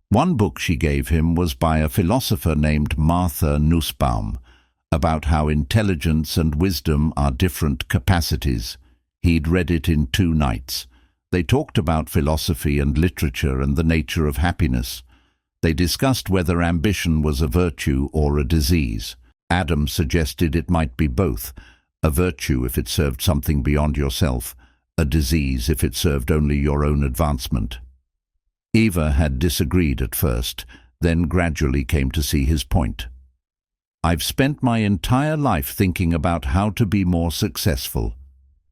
One book she gave him was by a philosopher named Martha Nussbaum, about how intelligence and wisdom are different capacities. He'd read it in 2 nights. They talked about philosophy and literature and the nature of happiness. They discussed whether ambition was a virtue or a disease. Adam suggested it might be both, a virtue if it served something beyond yourself, a disease if it served only your own advancement. Eva had disagreed at first, then gradually came to see his point. "I've spent my entire life thinking about how to be more successful.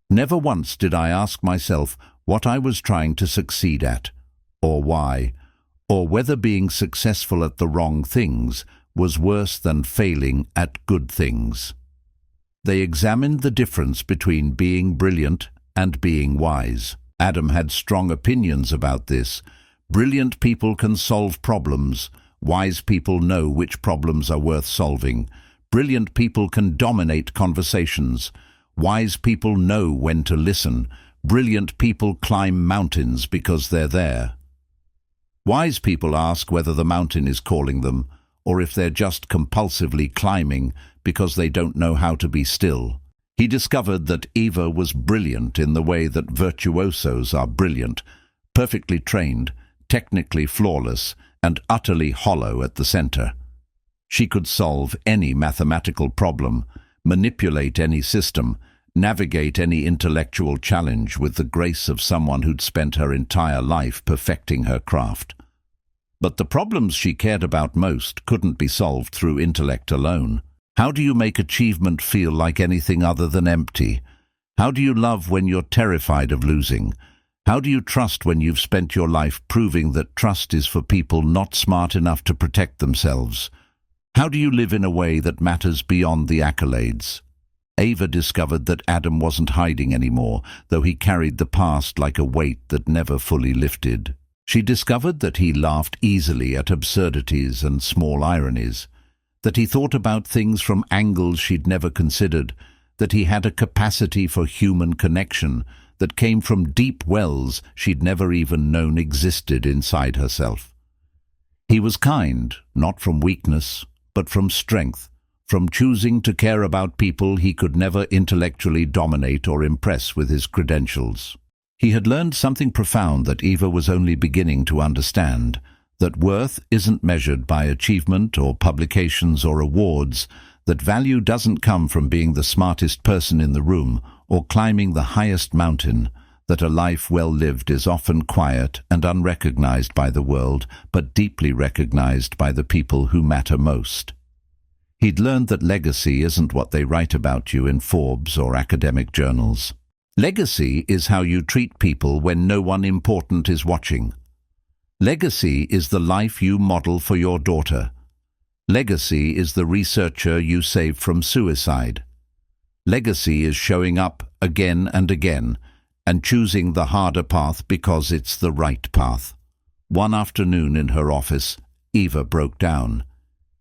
Never once did I ask myself what I was trying to succeed at, or why, or whether being successful at the wrong things was worse than failing at good things." They examined the difference between being brilliant and being wise. Adam had strong opinions about this. Brilliant people can solve problems. Wise people know which problems are worth solving. Brilliant people can dominate conversations. Wise people know when to listen. Brilliant people climb mountains because they're there. Wise people ask whether the mountain is calling them, or if they're just compulsively climbing because they don't know how to be still. He discovered that Eva was brilliant in the way that virtuosos are brilliant, perfectly trained, technically flawless, and utterly hollow at the center. She could solve any mathematical problem, manipulate any system, navigate any intellectual challenge with the grace of someone who'd spent her entire life perfecting her craft. But the problems she cared about most couldn't be solved through intellect alone. How do you make achievement feel like anything other than empty? How do you love when you're terrified of losing? How do you trust when you've spent your life proving that trust is for people not smart enough to protect themselves? How do you live in a way that matters beyond the accolades? Eva discovered that Adam wasn't hiding anymore, though he carried the past like a weight that never fully lifted. She discovered that he laughed easily at absurdities and small ironies, that he thought about things from angles she'd never considered, that he had a capacity for human connection that came from deep wells she'd never even known existed inside herself. He was kind, not from weakness, but from strength, from choosing to care about people he could never intellectually dominate or impress with his credentials. He had learned something profound that Eva was only beginning to understand, that worth isn't measured by achievement or publications or awards, that value doesn't come from being the smartest person in the room or climbing the highest mountain, that a life well lived is often quiet and unrecognized by the world, but deeply recognized by the people who matter most. He'd learned that legacy isn't what they write about you in Forbes or academic journals. Legacy is how you treat people when no one important is watching. Legacy is the life you model for your daughter. Legacy is the researcher you save from suicide. Legacy is showing up again and again and choosing the harder path because it's the right path. One afternoon in her office, Eva broke down.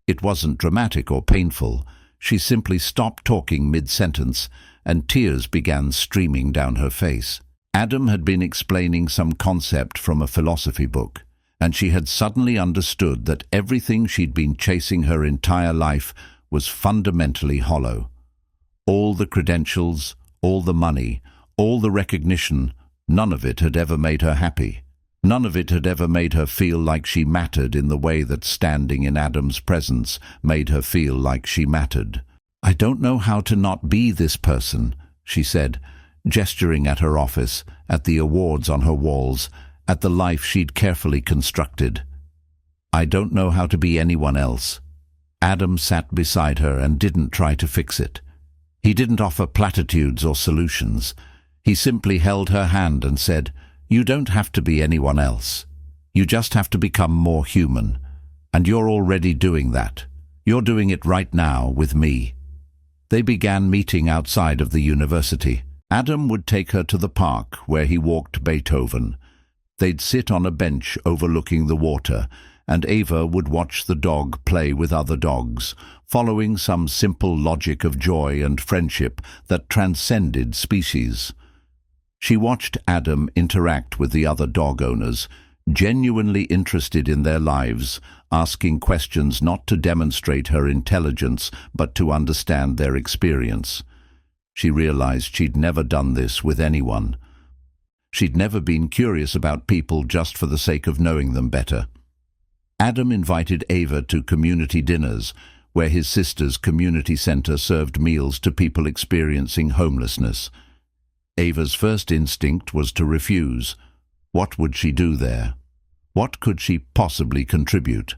It wasn't dramatic or painful. She simply stopped talking mid-sentence, and tears began streaming down her face. Adam had been explaining some concept from a philosophy book, and she had suddenly understood that everything she'd been chasing her entire life was fundamentally hollow. All the credentials, all the money, all the recognition, none of it had ever made her happy. None of it had ever made her feel like she mattered in the way that standing in Adam's presence made her feel like she mattered. "I don't know how to not be this person," she said, gesturing at her office, at the awards on her walls, at the life she'd carefully constructed. "I don't know how to be anyone else." Adam sat beside her and didn't try to fix it. He didn't offer platitudes or solutions. He simply held her hand and said, "You don't have to be anyone else. You just have to become more human. And you're already doing that. You're doing it right now with me." They began meeting outside of the university. Adam would take her to the park where he walked Beethoven. They'd sit on a bench overlooking the water, and Eva would watch the dog play with other dogs, following some simple logic of joy and friendship that transcended species. She watched Adam interact with the other dog owners, genuinely interested in their lives, asking questions not to demonstrate her intelligence but to understand their experience. She realized she'd never done this with anyone. She'd never been curious about people just for the sake of knowing them better. Adam invited Eva to community dinners, where his sister's community center served meals to people experiencing homelessness. Ava's first instinct was to refuse. What would she do there? What could she possibly contribute?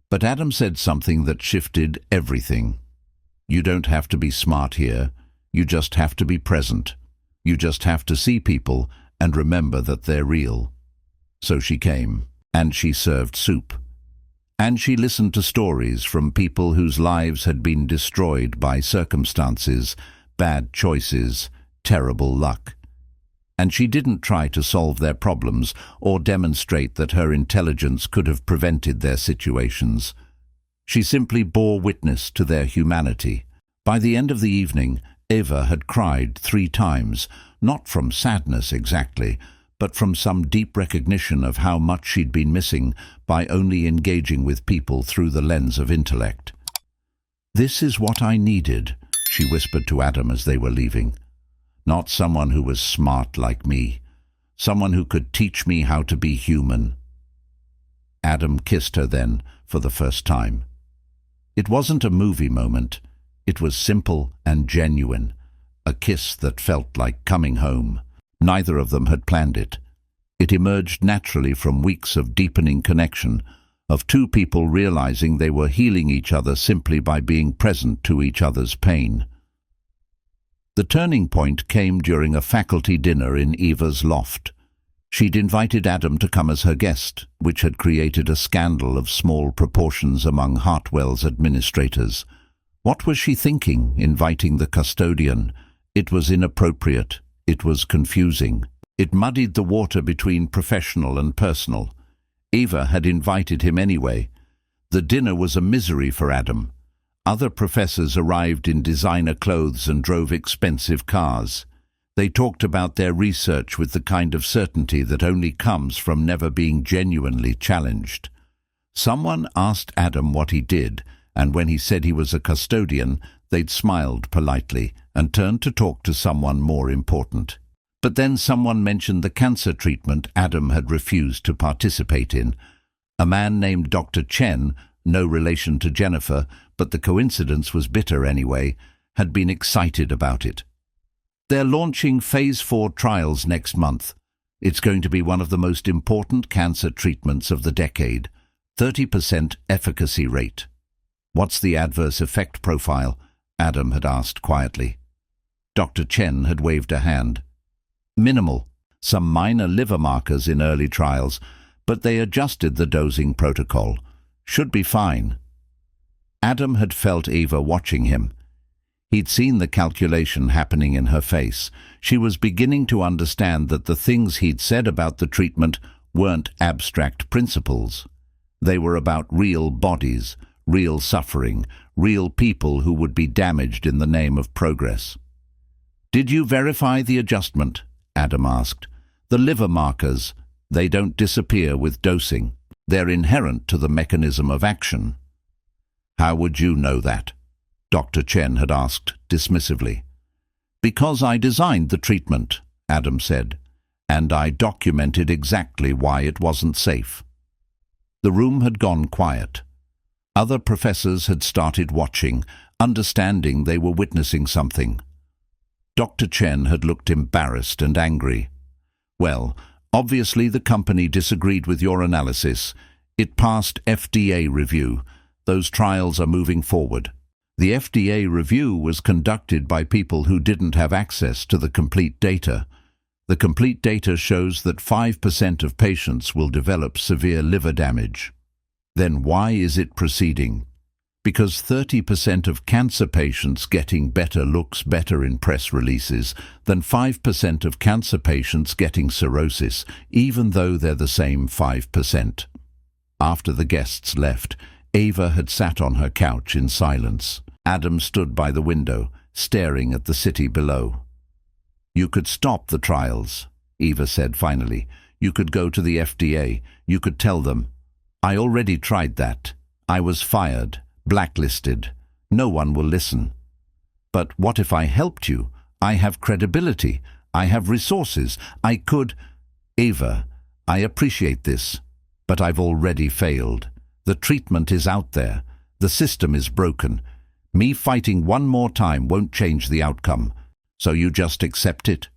But Adam said something that shifted everything. "You don't have to be smart here. You just have to be present. You just have to see people and remember that they're real." So she came, and she served soup. And she listened to stories from people whose lives had been destroyed by circumstances, bad choices, terrible luck. And she didn't try to solve their problems or demonstrate that her intelligence could have prevented their situations. She simply bore witness to their humanity. By the end of the evening, Eva had cried 3 times, not from sadness exactly, but from some deep recognition of how much she'd been missing by only engaging with people through the lens of intellect. "This is what I needed," she whispered to Adam as they were leaving. "Not someone who was smart like me. Someone who could teach me how to be human." Adam kissed her then, for the first time. It wasn't a movie moment. It was simple and genuine, a kiss that felt like coming home. Neither of them had planned it. It emerged naturally from weeks of deepening connection, of 2 people realizing they were healing each other simply by being present to each other's pain. The turning point came during a faculty dinner in Eva's loft. She'd invited Adam to come as her guest, which had created a scandal of small proportions among Hartwell's administrators. What was she thinking, inviting the custodian? It was inappropriate. It was confusing. It muddied the water between professional and personal. Eva had invited him anyway. The dinner was a misery for Adam. Other professors arrived in designer clothes and drove expensive cars. They talked about their research with the kind of certainty that only comes from never being genuinely challenged. Someone asked Adam what he did, and when he said he was a custodian, they'd smiled politely and turned to talk to someone more important. But then someone mentioned the cancer treatment Adam had refused to participate in. A man named Dr. Chen, no relation to Jennifer, but the coincidence was bitter anyway, had been excited about it. "They're launching Phase 4 trials next month. It's going to be one of the most important cancer treatments of the decade. 30% efficacy rate." "What's the adverse effect profile?" Adam had asked quietly. Dr. Chen had waved a hand. "Minimal. Some minor liver markers in early trials, but they adjusted the dosing protocol. Should be fine." Adam had felt Eva watching him. He'd seen the calculation happening in her face. She was beginning to understand that the things he'd said about the treatment weren't abstract principles. They were about real bodies, real suffering, real people who would be damaged in the name of progress. "Did you verify the adjustment?" Adam asked. "The liver markers, they don't disappear with dosing. They're inherent to the mechanism of action." "How would you know that?" Dr. Chen had asked dismissively. "Because I designed the treatment," Adam said, "and I documented exactly why it wasn't safe." The room had gone quiet. Other professors had started watching, understanding they were witnessing something. Dr. Chen had looked embarrassed and angry. "Well, obviously the company disagreed with your analysis. It passed FDA review. Those trials are moving forward." The FDA review was conducted by people who didn't have access to the complete data. The complete data shows that 5% of patients will develop severe liver damage. Then why is it proceeding? Because 30% of cancer patients getting better looks better in press releases than 5% of cancer patients getting cirrhosis, even though they're the same 5%. After the guests left, Eva had sat on her couch in silence. Adam stood by the window, staring at the city below. "You could stop the trials," Eva said finally. "You could go to the FDA. You could tell them. I already tried that. I was fired, blacklisted. No one will listen. But what if I helped you? I have credibility. I have resources. I could—" "Eva, I appreciate this, but I've already failed. The treatment is out there. The system is broken. Me fighting one more time won't change the outcome. So you just accept it?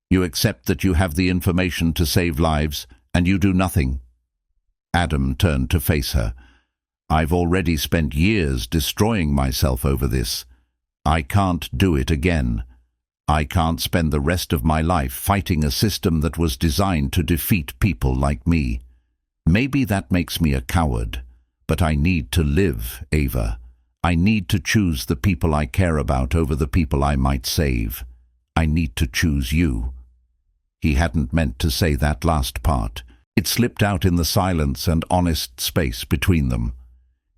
You accept that you have the information to save lives, and you do nothing?" Adam turned to face her. "I've already spent years destroying myself over this. I can't do it again. I can't spend the rest of my life fighting a system that was designed to defeat people like me. Maybe that makes me a coward, but I need to live, Eva. I need to choose the people I care about over the people I might save. I need to choose you." He hadn't meant to say that last part. It slipped out in the silence and honest space between them.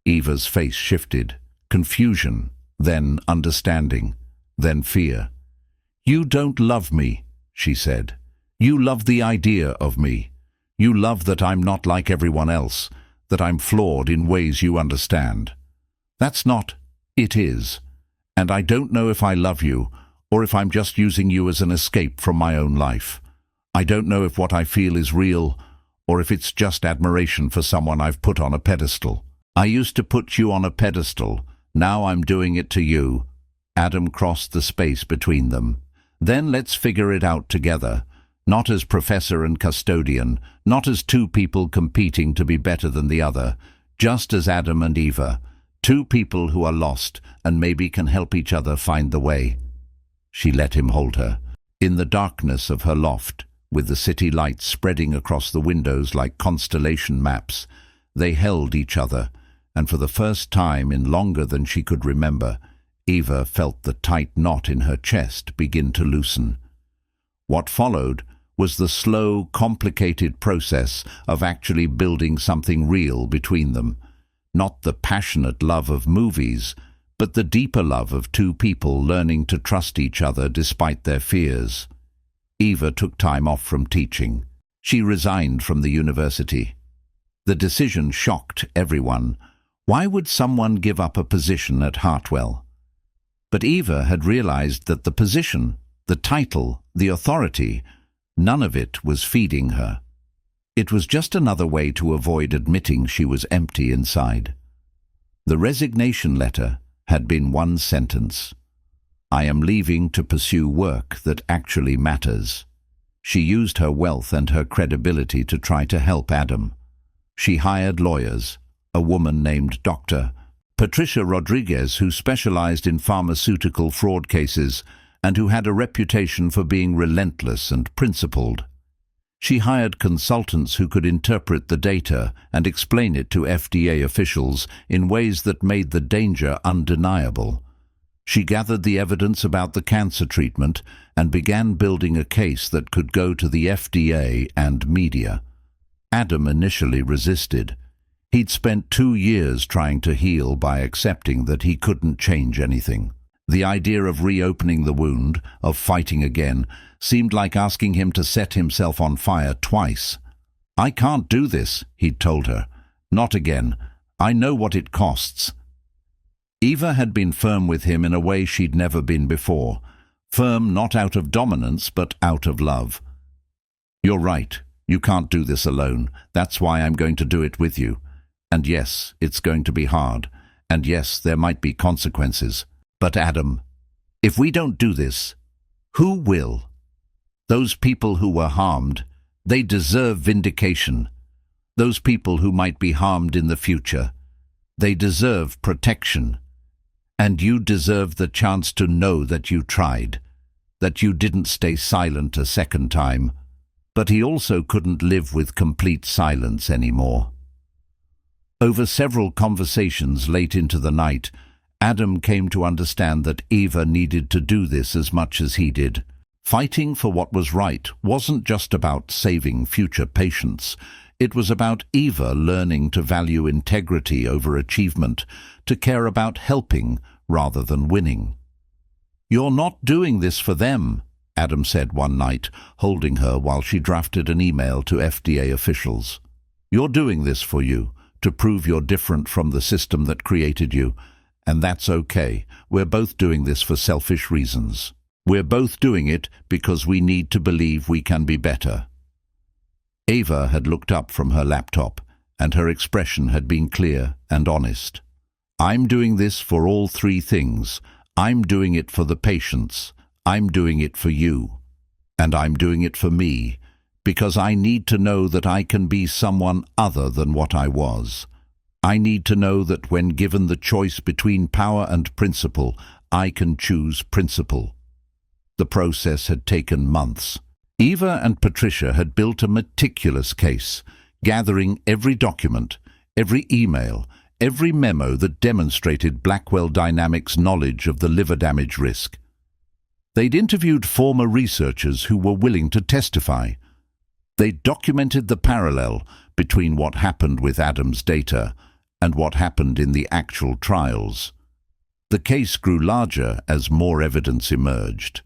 Eva's face shifted. Confusion, then understanding, then fear. "You don't love me," she said. "You love the idea of me. You love that I'm not like everyone else, that I'm flawed in ways you understand. That's not, it is. And I don't know if I love you, or if I'm just using you as an escape from my own life. I don't know if what I feel is real, or if it's just admiration for someone I've put on a pedestal. I used to put you on a pedestal. Now I'm doing it to you." Adam crossed the space between them. "Then let's figure it out together. Not as professor and custodian, not as two people competing to be better than the other, just as Adam and Eva, two people who are lost and maybe can help each other find the way." She let him hold her. In the darkness of her loft, with the city lights spreading across the windows like constellation maps, they held each other, and for the first time in longer than she could remember, Eva felt the tight knot in her chest begin to loosen. What followed was the slow, complicated process of actually building something real between them. Not the passionate love of movies, but the deeper love of two people learning to trust each other despite their fears. Eva took time off from teaching. She resigned from the university. The decision shocked everyone. Why would someone give up a position at Hartwell? But Eva had realized that the position, the title, the authority, none of it was feeding her. It was just another way to avoid admitting she was empty inside. The resignation letter had been one sentence: "I am leaving to pursue work that actually matters." She used her wealth and her credibility to try to help Adam. She hired lawyers, a woman named Dr. Patricia Rodriguez, who specialized in pharmaceutical fraud cases and who had a reputation for being relentless and principled. She hired consultants who could interpret the data and explain it to FDA officials in ways that made the danger undeniable. She gathered the evidence about the cancer treatment and began building a case that could go to the FDA and media. Adam initially resisted. He'd spent 2 years trying to heal by accepting that he couldn't change anything. The idea of reopening the wound, of fighting again, seemed like asking him to set himself on fire twice. "I can't do this," he'd told her. "Not again. I know what it costs." Eva had been firm with him in a way she'd never been before. Firm not out of dominance, but out of love. "You're right. You can't do this alone. That's why I'm going to do it with you. And yes, it's going to be hard. And yes, there might be consequences. But Adam, if we don't do this, who will? Those people who were harmed, they deserve vindication. Those people who might be harmed in the future, they deserve protection. And you deserve the chance to know that you tried, that you didn't stay silent a second time." But he also couldn't live with complete silence anymore. Over several conversations late into the night, Adam came to understand that Eva needed to do this as much as he did. Fighting for what was right wasn't just about saving future patients. It was about Eva learning to value integrity over achievement, to care about helping rather than winning. "You're not doing this for them," Adam said one night, holding her while she drafted an email to FDA officials. "You're doing this for you, to prove you're different from the system that created you. And that's okay. We're both doing this for selfish reasons. We're both doing it because we need to believe we can be better." Eva had looked up from her laptop, and her expression had been clear and honest. "I'm doing this for all 3 things. I'm doing it for the patients. I'm doing it for you. And I'm doing it for me, because I need to know that I can be someone other than what I was. I need to know that when given the choice between power and principle, I can choose principle." The process had taken months. Eva and Patricia had built a meticulous case, gathering every document, every email, every memo that demonstrated Blackwell Dynamics' knowledge of the liver damage risk. They'd interviewed former researchers who were willing to testify. They documented the parallel between what happened with Adam's data and what happened in the actual trials. The case grew larger as more evidence emerged.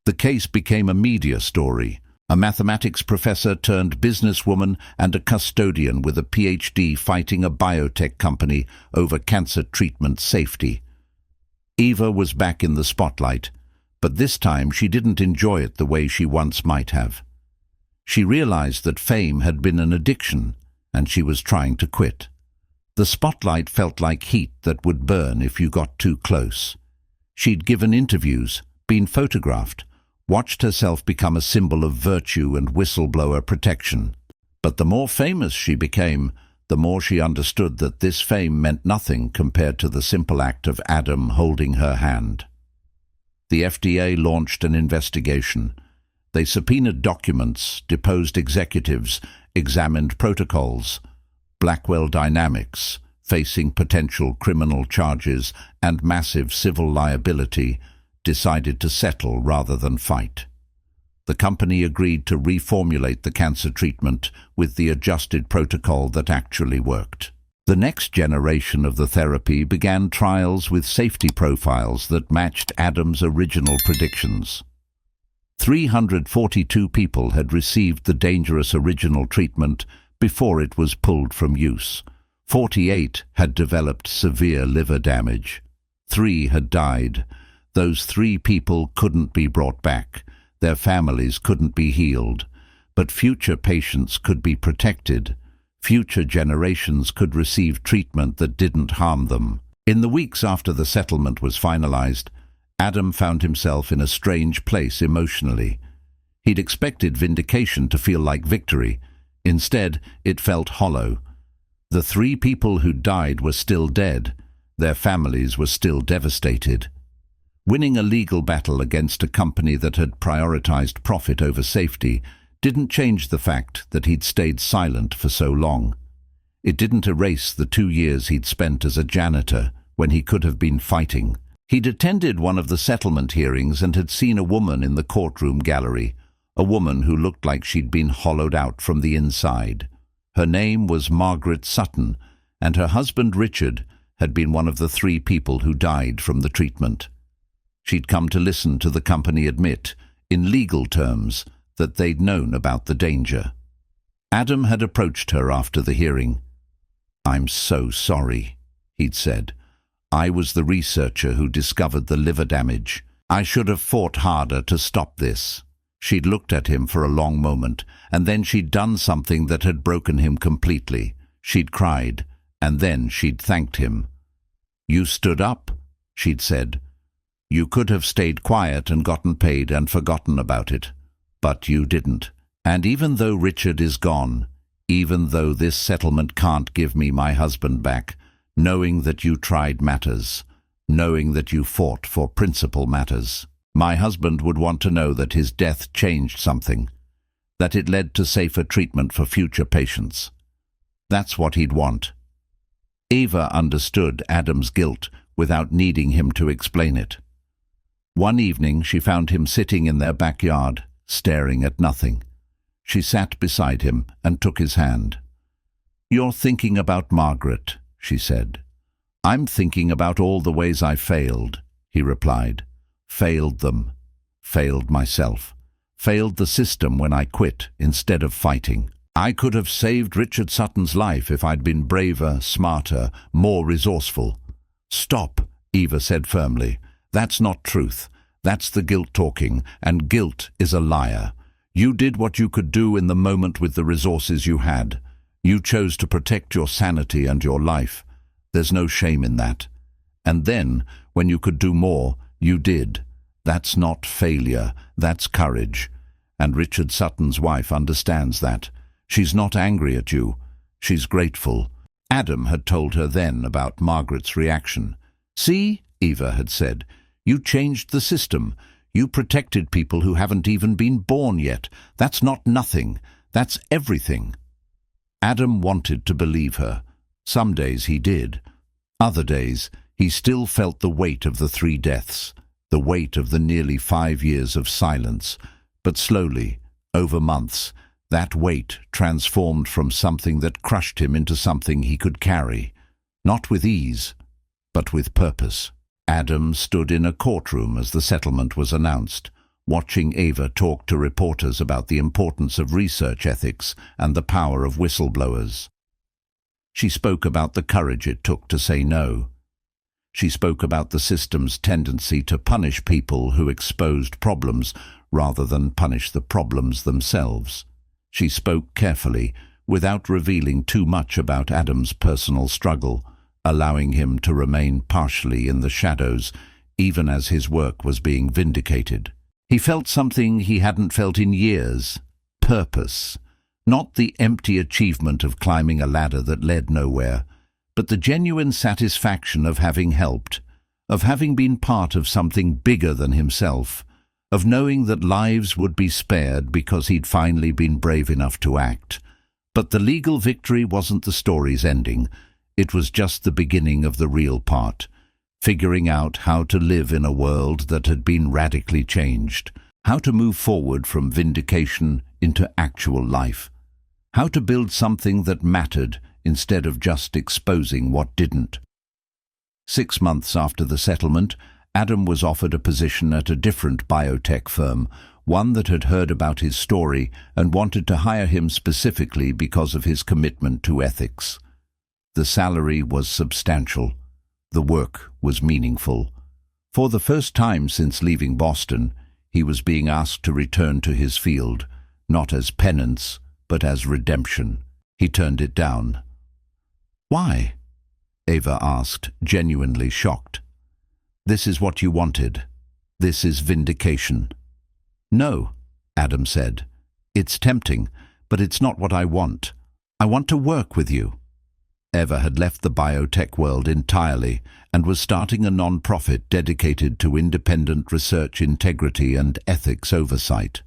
The case became a media story. A mathematics professor turned businesswoman and a custodian with a PhD fighting a biotech company over cancer treatment safety. Eva was back in the spotlight, but this time she didn't enjoy it the way she once might have. She realized that fame had been an addiction, and she was trying to quit. The spotlight felt like heat that would burn if you got too close. She'd given interviews, been photographed, watched herself become a symbol of virtue and whistleblower protection. But the more famous she became, the more she understood that this fame meant nothing compared to the simple act of Adam holding her hand. The FDA launched an investigation. They subpoenaed documents, deposed executives, examined protocols. Blackwell Dynamics, facing potential criminal charges and massive civil liability, decided to settle rather than fight. The company agreed to reformulate the cancer treatment with the adjusted protocol that actually worked. The next generation of the therapy began trials with safety profiles that matched Adam's original predictions. 342 people had received the dangerous original treatment before it was pulled from use. 48 had developed severe liver damage. 3 had died. Those 3 people couldn't be brought back. Their families couldn't be healed. But future patients could be protected. Future generations could receive treatment that didn't harm them. In the weeks after the settlement was finalized, Adam found himself in a strange place emotionally. He'd expected vindication to feel like victory. Instead, it felt hollow. The 3 people who died were still dead. Their families were still devastated. Winning a legal battle against a company that had prioritized profit over safety didn't change the fact that he'd stayed silent for so long. It didn't erase the 2 years he'd spent as a janitor when he could have been fighting. He'd attended one of the settlement hearings and had seen a woman in the courtroom gallery, a woman who looked like she'd been hollowed out from the inside. Her name was Margaret Sutton, and her husband Richard had been one of the 3 people who died from the treatment. She'd come to listen to the company admit, in legal terms, that they'd known about the danger. Adam had approached her after the hearing. "I'm so sorry," he'd said. "I was the researcher who discovered the liver damage. I should have fought harder to stop this." She'd looked at him for a long moment, and then she'd done something that had broken him completely. She'd cried, and then she'd thanked him. "You stood up," she'd said. "You could have stayed quiet and gotten paid and forgotten about it. But you didn't. And even though Richard is gone, even though this settlement can't give me my husband back, knowing that you tried matters, knowing that you fought for principle matters. My husband would want to know that his death changed something, that it led to safer treatment for future patients. That's what he'd want." Eva understood Adam's guilt without needing him to explain it. One evening she found him sitting in their backyard, staring at nothing. She sat beside him and took his hand. "You're thinking about Margaret," she said. "I'm thinking about all the ways I failed," he replied. "Failed them. Failed myself. Failed the system when I quit instead of fighting. I could have saved Richard Sutton's life if I'd been braver, smarter, more resourceful." "Stop," Eva said firmly. "That's not truth. That's the guilt talking, and guilt is a liar. You did what you could do in the moment with the resources you had. You chose to protect your sanity and your life. There's no shame in that. And then, when you could do more, you did. That's not failure, that's courage. And Richard Sutton's wife understands that. She's not angry at you. She's grateful." Adam had told her then about Margaret's reaction. "See," Eva had said, "you changed the system. You protected people who haven't even been born yet. That's not nothing. That's everything." Adam wanted to believe her. Some days he did. Other days he still felt the weight of the 3 deaths, the weight of the nearly 5 years of silence. But slowly, over months, that weight transformed from something that crushed him into something he could carry, not with ease, but with purpose. Adam stood in a courtroom as the settlement was announced, watching Ava talk to reporters about the importance of research ethics and the power of whistleblowers. She spoke about the courage it took to say no. She spoke about the system's tendency to punish people who exposed problems rather than punish the problems themselves. She spoke carefully, without revealing too much about Adam's personal struggle, allowing him to remain partially in the shadows, even as his work was being vindicated. He felt something he hadn't felt in years: purpose. Not the empty achievement of climbing a ladder that led nowhere, but the genuine satisfaction of having helped, of having been part of something bigger than himself, of knowing that lives would be spared because he'd finally been brave enough to act. But the legal victory wasn't the story's ending. It was just the beginning of the real part, figuring out how to live in a world that had been radically changed, how to move forward from vindication into actual life, how to build something that mattered instead of just exposing what didn't. 6 months after the settlement, Adam was offered a position at a different biotech firm, one that had heard about his story and wanted to hire him specifically because of his commitment to ethics. The salary was substantial. The work was meaningful. For the first time since leaving Boston, he was being asked to return to his field, not as penance, but as redemption. He turned it down. "Why?" Ava asked, genuinely shocked. "This is what you wanted. This is vindication." "No," Adam said. "It's tempting, but it's not what I want. I want to work with you." Ava had left the biotech world entirely and was starting a non-profit dedicated to independent research integrity and ethics oversight.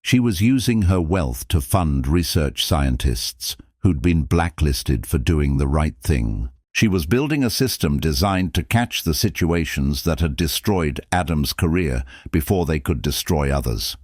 She was using her wealth to fund research scientists who'd been blacklisted for doing the right thing. She was building a system designed to catch the situations that had destroyed Adam's career before they could destroy others.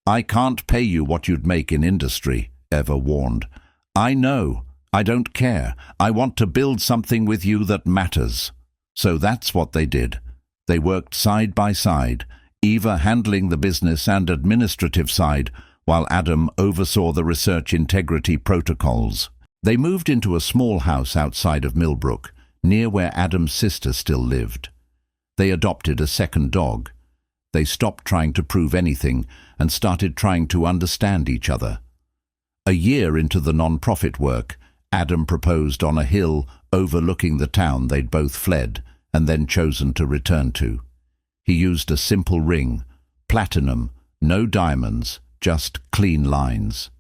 "I can't pay you what you'd make in industry," Eva warned. "I know. I don't care. I want to build something with you that matters." So that's what they did. They worked side by side, Eva handling the business and administrative side, while Adam oversaw the research integrity protocols. They moved into a small house outside of Millbrook, near where Adam's sister still lived. They adopted a second dog. They stopped trying to prove anything and started trying to understand each other. A year into the non-profit work, Adam proposed on a hill overlooking the town they'd both fled and then chosen to return to. He used a simple ring, platinum, no diamonds, just clean lines.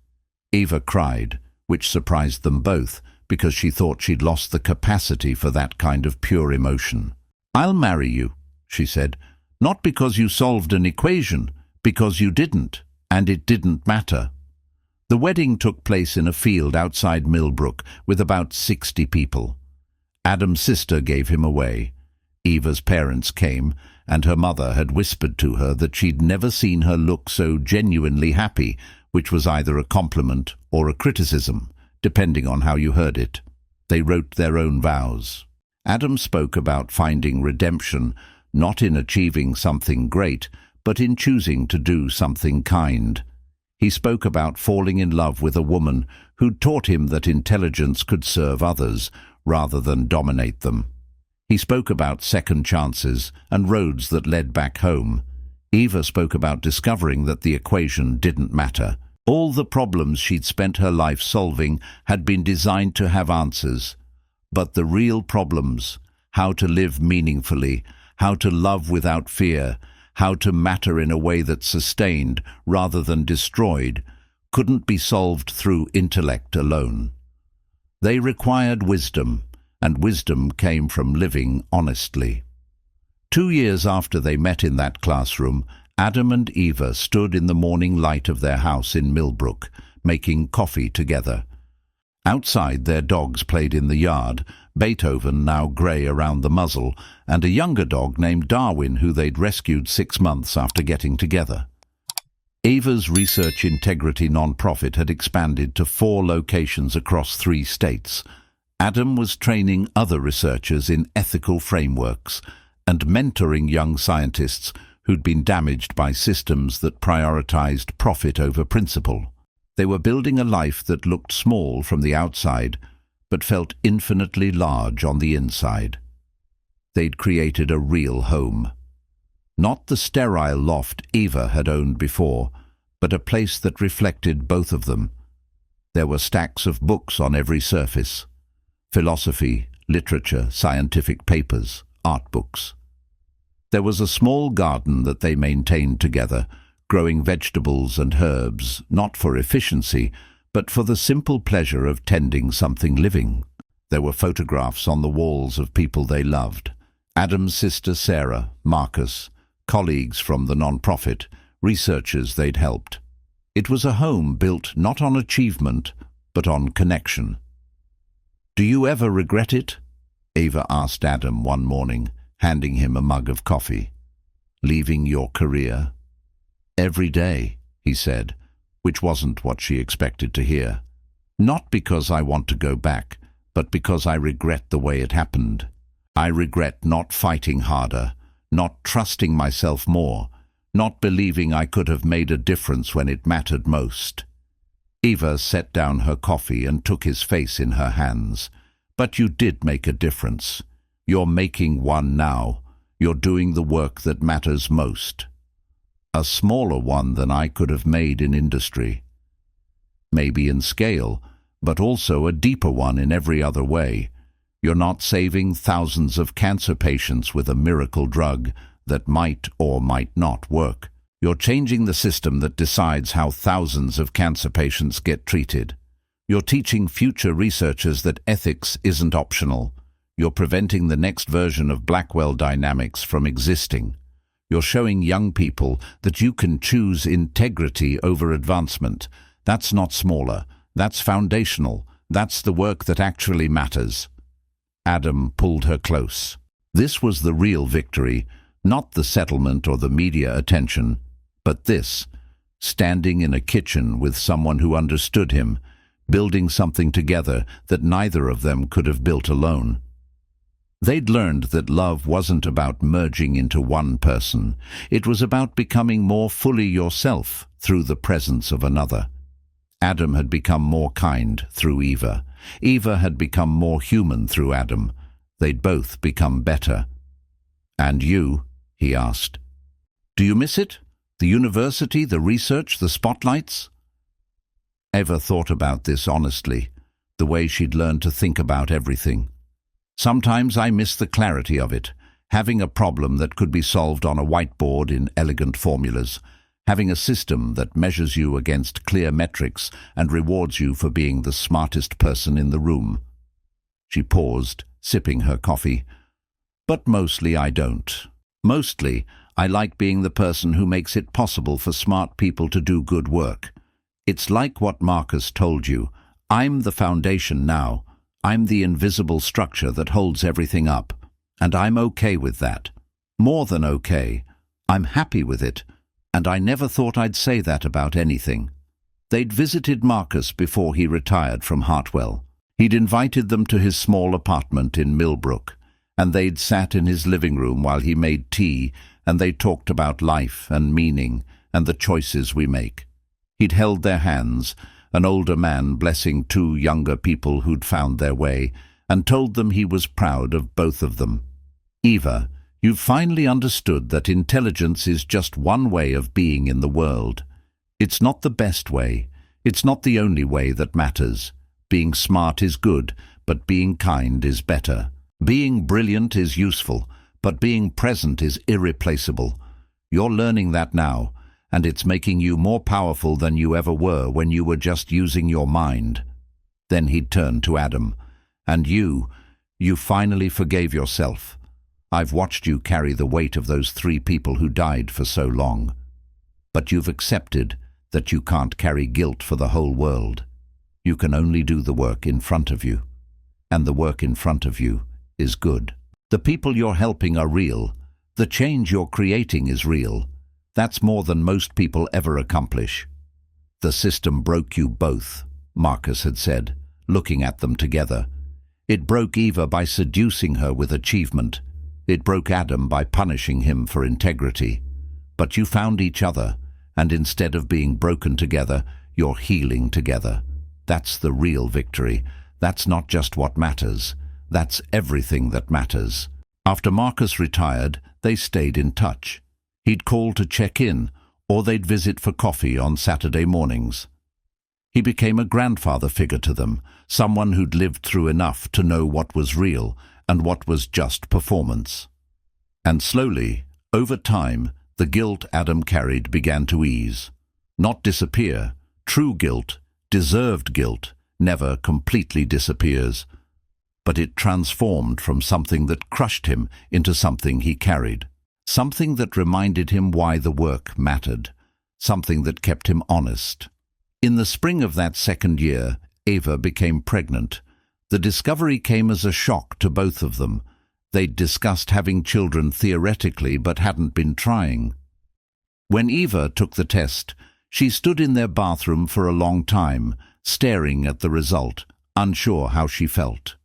Eva cried, which surprised them both because she thought she'd lost the capacity for that kind of pure emotion. "I'll marry you," she said, "not because you solved an equation, because you didn't, and it didn't matter." The wedding took place in a field outside Millbrook with about 60 people. Adam's sister gave him away. Eva's parents came, and her mother had whispered to her that she'd never seen her look so genuinely happy, which was either a compliment or a criticism, depending on how you heard it. They wrote their own vows. Adam spoke about finding redemption, not in achieving something great, but in choosing to do something kind. He spoke about falling in love with a woman who'd taught him that intelligence could serve others rather than dominate them. He spoke about second chances and roads that led back home. Eva spoke about discovering that the equation didn't matter. All the problems she'd spent her life solving had been designed to have answers. But the real problems, how to live meaningfully, how to love without fear, how to matter in a way that sustained rather than destroyed, couldn't be solved through intellect alone. They required wisdom, and wisdom came from living honestly. 2 years after they met in that classroom, Adam and Eva stood in the morning light of their house in Millbrook, making coffee together. Outside, their dogs played in the yard, Beethoven, now grey around the muzzle, and a younger dog named Darwin, who they'd rescued 6 months after getting together. Ava's research integrity non-profit had expanded to 4 locations across 3 states. Adam was training other researchers in ethical frameworks, and mentoring young scientists who'd been damaged by systems that prioritized profit over principle. They were building a life that looked small from the outside, but felt infinitely large on the inside. They'd created a real home. Not the sterile loft Eva had owned before, but a place that reflected both of them. There were stacks of books on every surface: philosophy, literature, scientific papers, art books. There was a small garden that they maintained together, growing vegetables and herbs, not for efficiency, but for the simple pleasure of tending something living. There were photographs on the walls of people they loved: Adam's sister Sarah, Marcus, colleagues from the non-profit, researchers they'd helped. It was a home built not on achievement, but on connection. "Do you ever regret it?" Eva asked Adam one morning, handing him a mug of coffee. "Leaving your career?" "Every day," he said, which wasn't what she expected to hear. "Not because I want to go back, but because I regret the way it happened. I regret not fighting harder, not trusting myself more, not believing I could have made a difference when it mattered most." Eva set down her coffee and took his face in her hands. "But you did make a difference. You're making one now. You're doing the work that matters most. A smaller one than I could have made in industry. Maybe in scale, but also a deeper one in every other way. You're not saving thousands of cancer patients with a miracle drug that might or might not work. You're changing the system that decides how thousands of cancer patients get treated. You're teaching future researchers that ethics isn't optional. You're preventing the next version of Blackwell dynamics from existing. You're showing young people that you can choose integrity over advancement. That's not smaller. That's foundational. That's the work that actually matters." Adam pulled her close. This was the real victory, not the settlement or the media attention, but this: standing in a kitchen with someone who understood him, building something together that neither of them could have built alone. They'd learned that love wasn't about merging into one person. It was about becoming more fully yourself through the presence of another. Adam had become more kind through Eva. Eva had become more human through Adam. They'd both become better. "And you?" he asked. "Do you miss it? The university, the research, the spotlights?" Eva thought about this honestly, the way she'd learned to think about everything. "Sometimes I miss the clarity of it, having a problem that could be solved on a whiteboard in elegant formulas, having a system that measures you against clear metrics and rewards you for being the smartest person in the room." She paused, sipping her coffee. "But mostly I don't. Mostly I like being the person who makes it possible for smart people to do good work. It's like what Marcus told you. I'm the foundation now. I'm the invisible structure that holds everything up. And I'm okay with that. More than okay. I'm happy with it. And I never thought I'd say that about anything." They'd visited Marcus before he retired from Hartwell. He'd invited them to his small apartment in Millbrook, and they'd sat in his living room while he made tea, and they talked about life and meaning and the choices we make. He'd held their hands, an older man blessing two younger people who'd found their way, and told them he was proud of both of them. "Eva, you've finally understood that intelligence is just one way of being in the world. It's not the best way. It's not the only way that matters. Being smart is good, but being kind is better. Being brilliant is useful, but being present is irreplaceable. You're learning that now, and it's making you more powerful than you ever were when you were just using your mind." Then he'd turn to Adam. "And you finally forgave yourself. I've watched you carry the weight of those 3 people who died for so long. But you've accepted that you can't carry guilt for the whole world. You can only do the work in front of you. And the work in front of you is good. The people you're helping are real. The change you're creating is real. That's more than most people ever accomplish." "The system broke you both," Marcus had said, looking at them together. "It broke Eva by seducing her with achievement. It broke Adam by punishing him for integrity. But you found each other, and instead of being broken together, you're healing together. That's the real victory. That's not just what matters. That's everything that matters. After Marcus retired, they stayed in touch. He'd call to check in, or they'd visit for coffee on Saturday mornings. He became a grandfather figure to them, someone who'd lived through enough to know what was real and what was just performance. And slowly, over time, the guilt Adam carried began to ease. Not disappear. True guilt, deserved guilt, never completely disappears. But it transformed from something that crushed him into something he carried. Something that reminded him why the work mattered. Something that kept him honest. In the spring of that second year, Ava became pregnant. The discovery came as a shock to both of them. They'd discussed having children theoretically but hadn't been trying. When Eva took the test, she stood in their bathroom for a long time, staring at the result, unsure how she felt.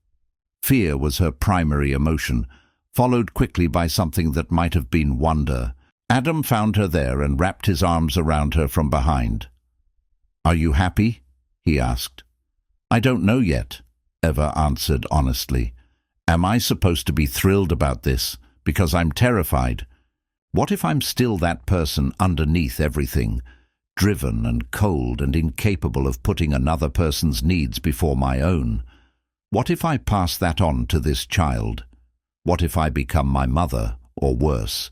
Fear was her primary emotion, followed quickly by something that might have been wonder. Adam found her there and wrapped his arms around her from behind. "Are you happy?" he asked. "I don't know yet," Eva answered honestly. "Am I supposed to be thrilled about this? Because I'm terrified. What if I'm still that person underneath everything, driven and cold and incapable of putting another person's needs before my own? What if I pass that on to this child? What if I become my mother, or worse?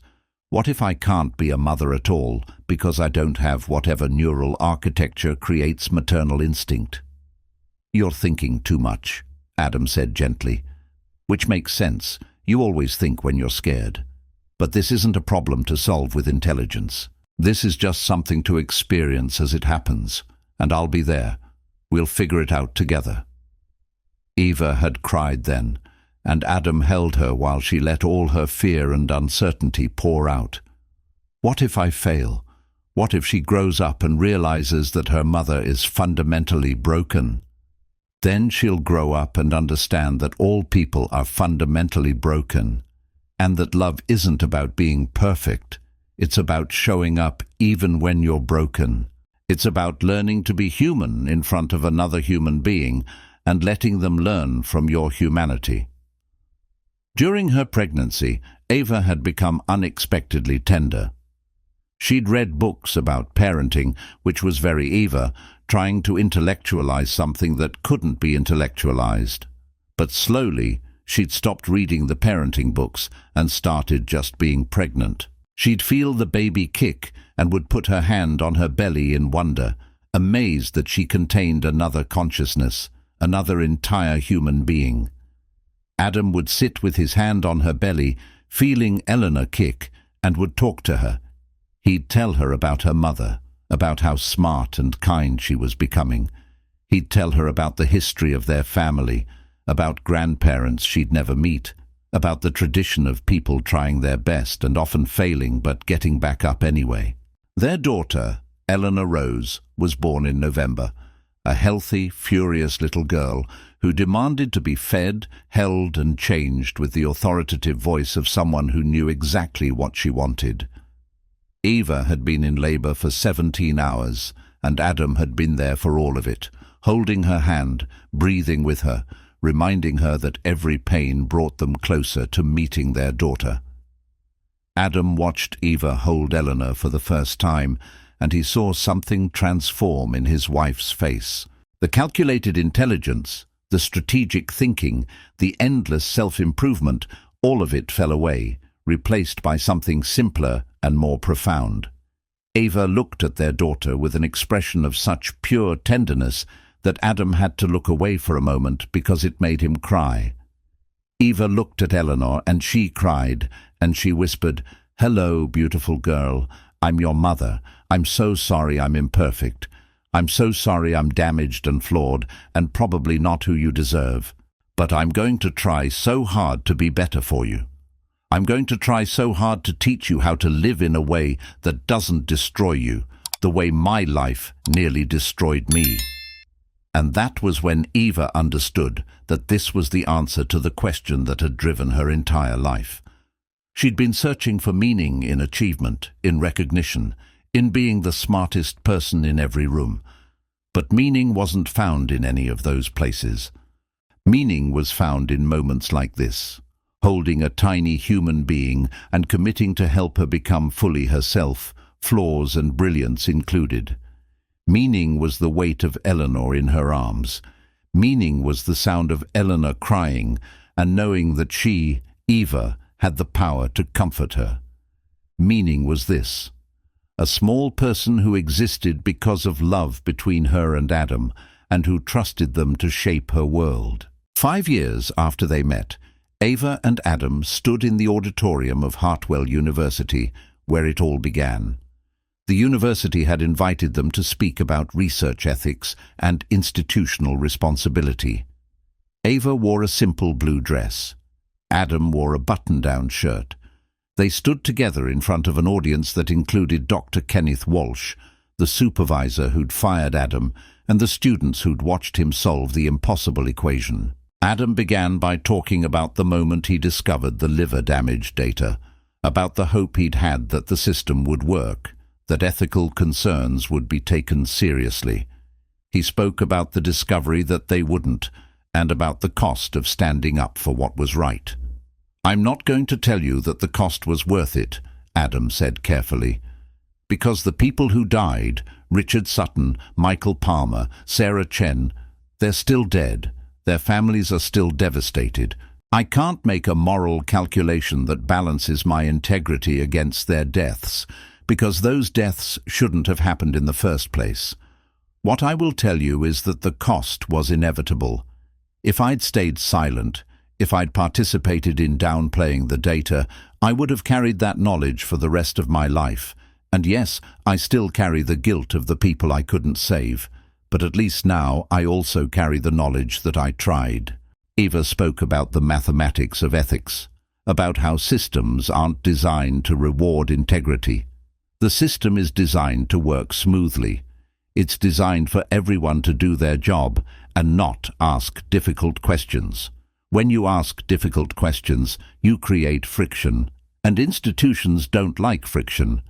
What if I can't be a mother at all because I don't have whatever neural architecture creates maternal instinct?" "You're thinking too much," Adam said gently. "Which makes sense. You always think when you're scared. But this isn't a problem to solve with intelligence. This is just something to experience as it happens, and I'll be there. We'll figure it out together." Eva had cried then, and Adam held her while she let all her fear and uncertainty pour out. What if I fail? What if she grows up and realizes that her mother is fundamentally broken? Then she'll grow up and understand that all people are fundamentally broken, and that love isn't about being perfect. It's about showing up even when you're broken. It's about learning to be human in front of another human being and letting them learn from your humanity. During her pregnancy, Ava had become unexpectedly tender. She'd read books about parenting, which was very Eva, trying to intellectualize something that couldn't be intellectualized. But slowly, she'd stopped reading the parenting books and started just being pregnant. She'd feel the baby kick and would put her hand on her belly in wonder, amazed that she contained another consciousness, another entire human being. Adam would sit with his hand on her belly, feeling Eleanor kick, and would talk to her. He'd tell her about her mother, about how smart and kind she was becoming. He'd tell her about the history of their family, about grandparents she'd never meet, about the tradition of people trying their best and often failing but getting back up anyway. Their daughter, Eleanor Rose, was born in November, a healthy, furious little girl who demanded to be fed, held and changed with the authoritative voice of someone who knew exactly what she wanted. Eva had been in labor for 17 hours, and Adam had been there for all of it, holding her hand, breathing with her, reminding her that every pain brought them closer to meeting their daughter. Adam watched Eva hold Eleanor for the first time, and he saw something transform in his wife's face. The calculated intelligence, the strategic thinking, the endless self-improvement, all of it fell away, replaced by something simpler and more profound. Eva looked at their daughter with an expression of such pure tenderness that Adam had to look away for a moment because it made him cry. Eva looked at Eleanor and she cried, and she whispered, "Hello, beautiful girl. I'm your mother. I'm so sorry I'm imperfect. I'm so sorry I'm damaged and flawed and probably not who you deserve. But I'm going to try so hard to be better for you. I'm going to try so hard to teach you how to live in a way that doesn't destroy you, the way my life nearly destroyed me." And that was when Eva understood that this was the answer to the question that had driven her entire life. She'd been searching for meaning in achievement, in recognition, in being the smartest person in every room. But meaning wasn't found in any of those places. Meaning was found in moments like this, holding a tiny human being and committing to help her become fully herself, flaws and brilliance included. Meaning was the weight of Eleanor in her arms. Meaning was the sound of Eleanor crying and knowing that she, Eva, had the power to comfort her. Meaning was this: a small person who existed because of love between her and Adam, and who trusted them to shape her world. 5 years after they met, Eva and Adam stood in the auditorium of Hartwell University, where it all began. The university had invited them to speak about research ethics and institutional responsibility. Eva wore a simple blue dress. Adam wore a button-down shirt. They stood together in front of an audience that included Dr. Kenneth Walsh, the supervisor who'd fired Adam, and the students who'd watched him solve the impossible equation. Adam began by talking about the moment he discovered the liver damage data, about the hope he'd had that the system would work, that ethical concerns would be taken seriously. He spoke about the discovery that they wouldn't, and about the cost of standing up for what was right. "I'm not going to tell you that the cost was worth it," Adam said carefully, "because the people who died, Richard Sutton, Michael Palmer, Sarah Chen, they're still dead. Their families are still devastated. I can't make a moral calculation that balances my integrity against their deaths, because those deaths shouldn't have happened in the first place. What I will tell you is that the cost was inevitable. If I'd stayed silent, if I'd participated in downplaying the data, I would have carried that knowledge for the rest of my life. And yes, I still carry the guilt of the people I couldn't save. But at least now I also carry the knowledge that I tried." Eva spoke about the mathematics of ethics, about how systems aren't designed to reward integrity. The system is designed to work smoothly. It's designed for everyone to do their job and not ask difficult questions. When you ask difficult questions, you create friction, and institutions don't like friction.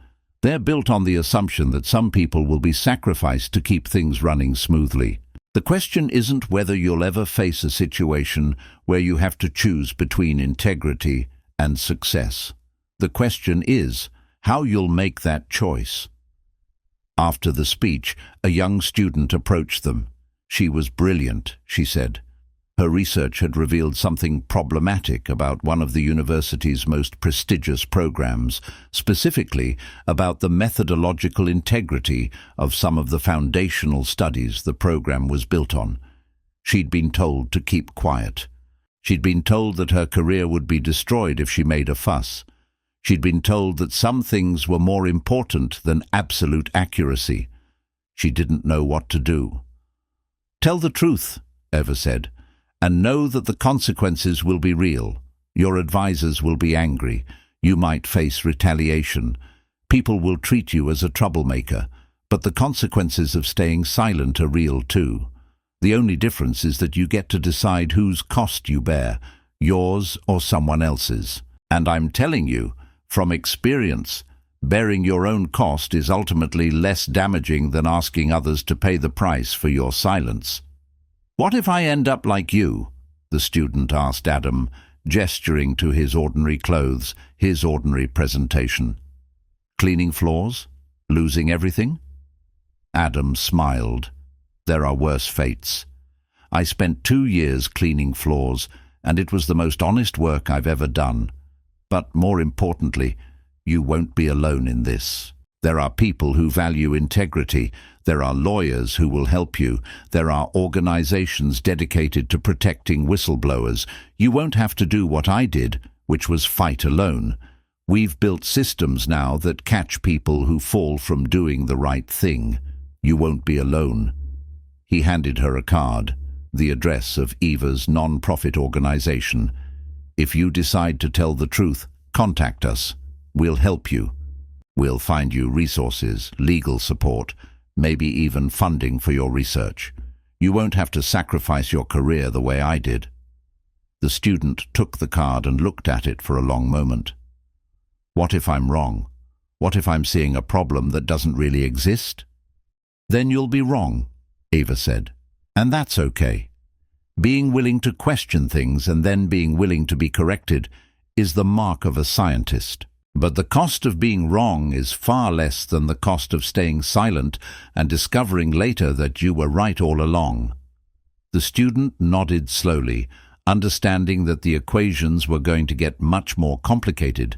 They're built on the assumption that some people will be sacrificed to keep things running smoothly. The question isn't whether you'll ever face a situation where you have to choose between integrity and success. The question is how you'll make that choice. After the speech, a young student approached them. She was brilliant, she said. Her research had revealed something problematic about one of the university's most prestigious programs, specifically about the methodological integrity of some of the foundational studies the program was built on. She'd been told to keep quiet. She'd been told that her career would be destroyed if she made a fuss. She'd been told that some things were more important than absolute accuracy. She didn't know what to do. "Tell the truth," Eva said, "and know that the consequences will be real. Your advisors will be angry. You might face retaliation. People will treat you as a troublemaker, but the consequences of staying silent are real too. The only difference is that you get to decide whose cost you bear, yours or someone else's. And I'm telling you, from experience, bearing your own cost is ultimately less damaging than asking others to pay the price for your silence." "What if I end up like you?" the student asked Adam, gesturing to his ordinary clothes, his ordinary presentation. "Cleaning floors? Losing everything?" Adam smiled. "There are worse fates. I spent 2 years cleaning floors, and it was the most honest work I've ever done. But more importantly, you won't be alone in this. There are people who value integrity. There are lawyers who will help you. There are organizations dedicated to protecting whistleblowers. You won't have to do what I did, which was fight alone. We've built systems now that catch people who fall from doing the right thing. You won't be alone." He handed her a card, the address of Eva's non-profit organization. "If you decide to tell the truth, contact us. We'll help you. We'll find you resources, legal support, maybe even funding for your research. You won't have to sacrifice your career the way I did." The student took the card and looked at it for a long moment. What if I'm wrong? What if I'm seeing a problem that doesn't really exist? Then you'll be wrong, Eva said. And that's okay. Being willing to question things and then being willing to be corrected is the mark of a scientist. But the cost of being wrong is far less than the cost of staying silent and discovering later that you were right all along. The student nodded slowly, understanding that the equations were going to get much more complicated,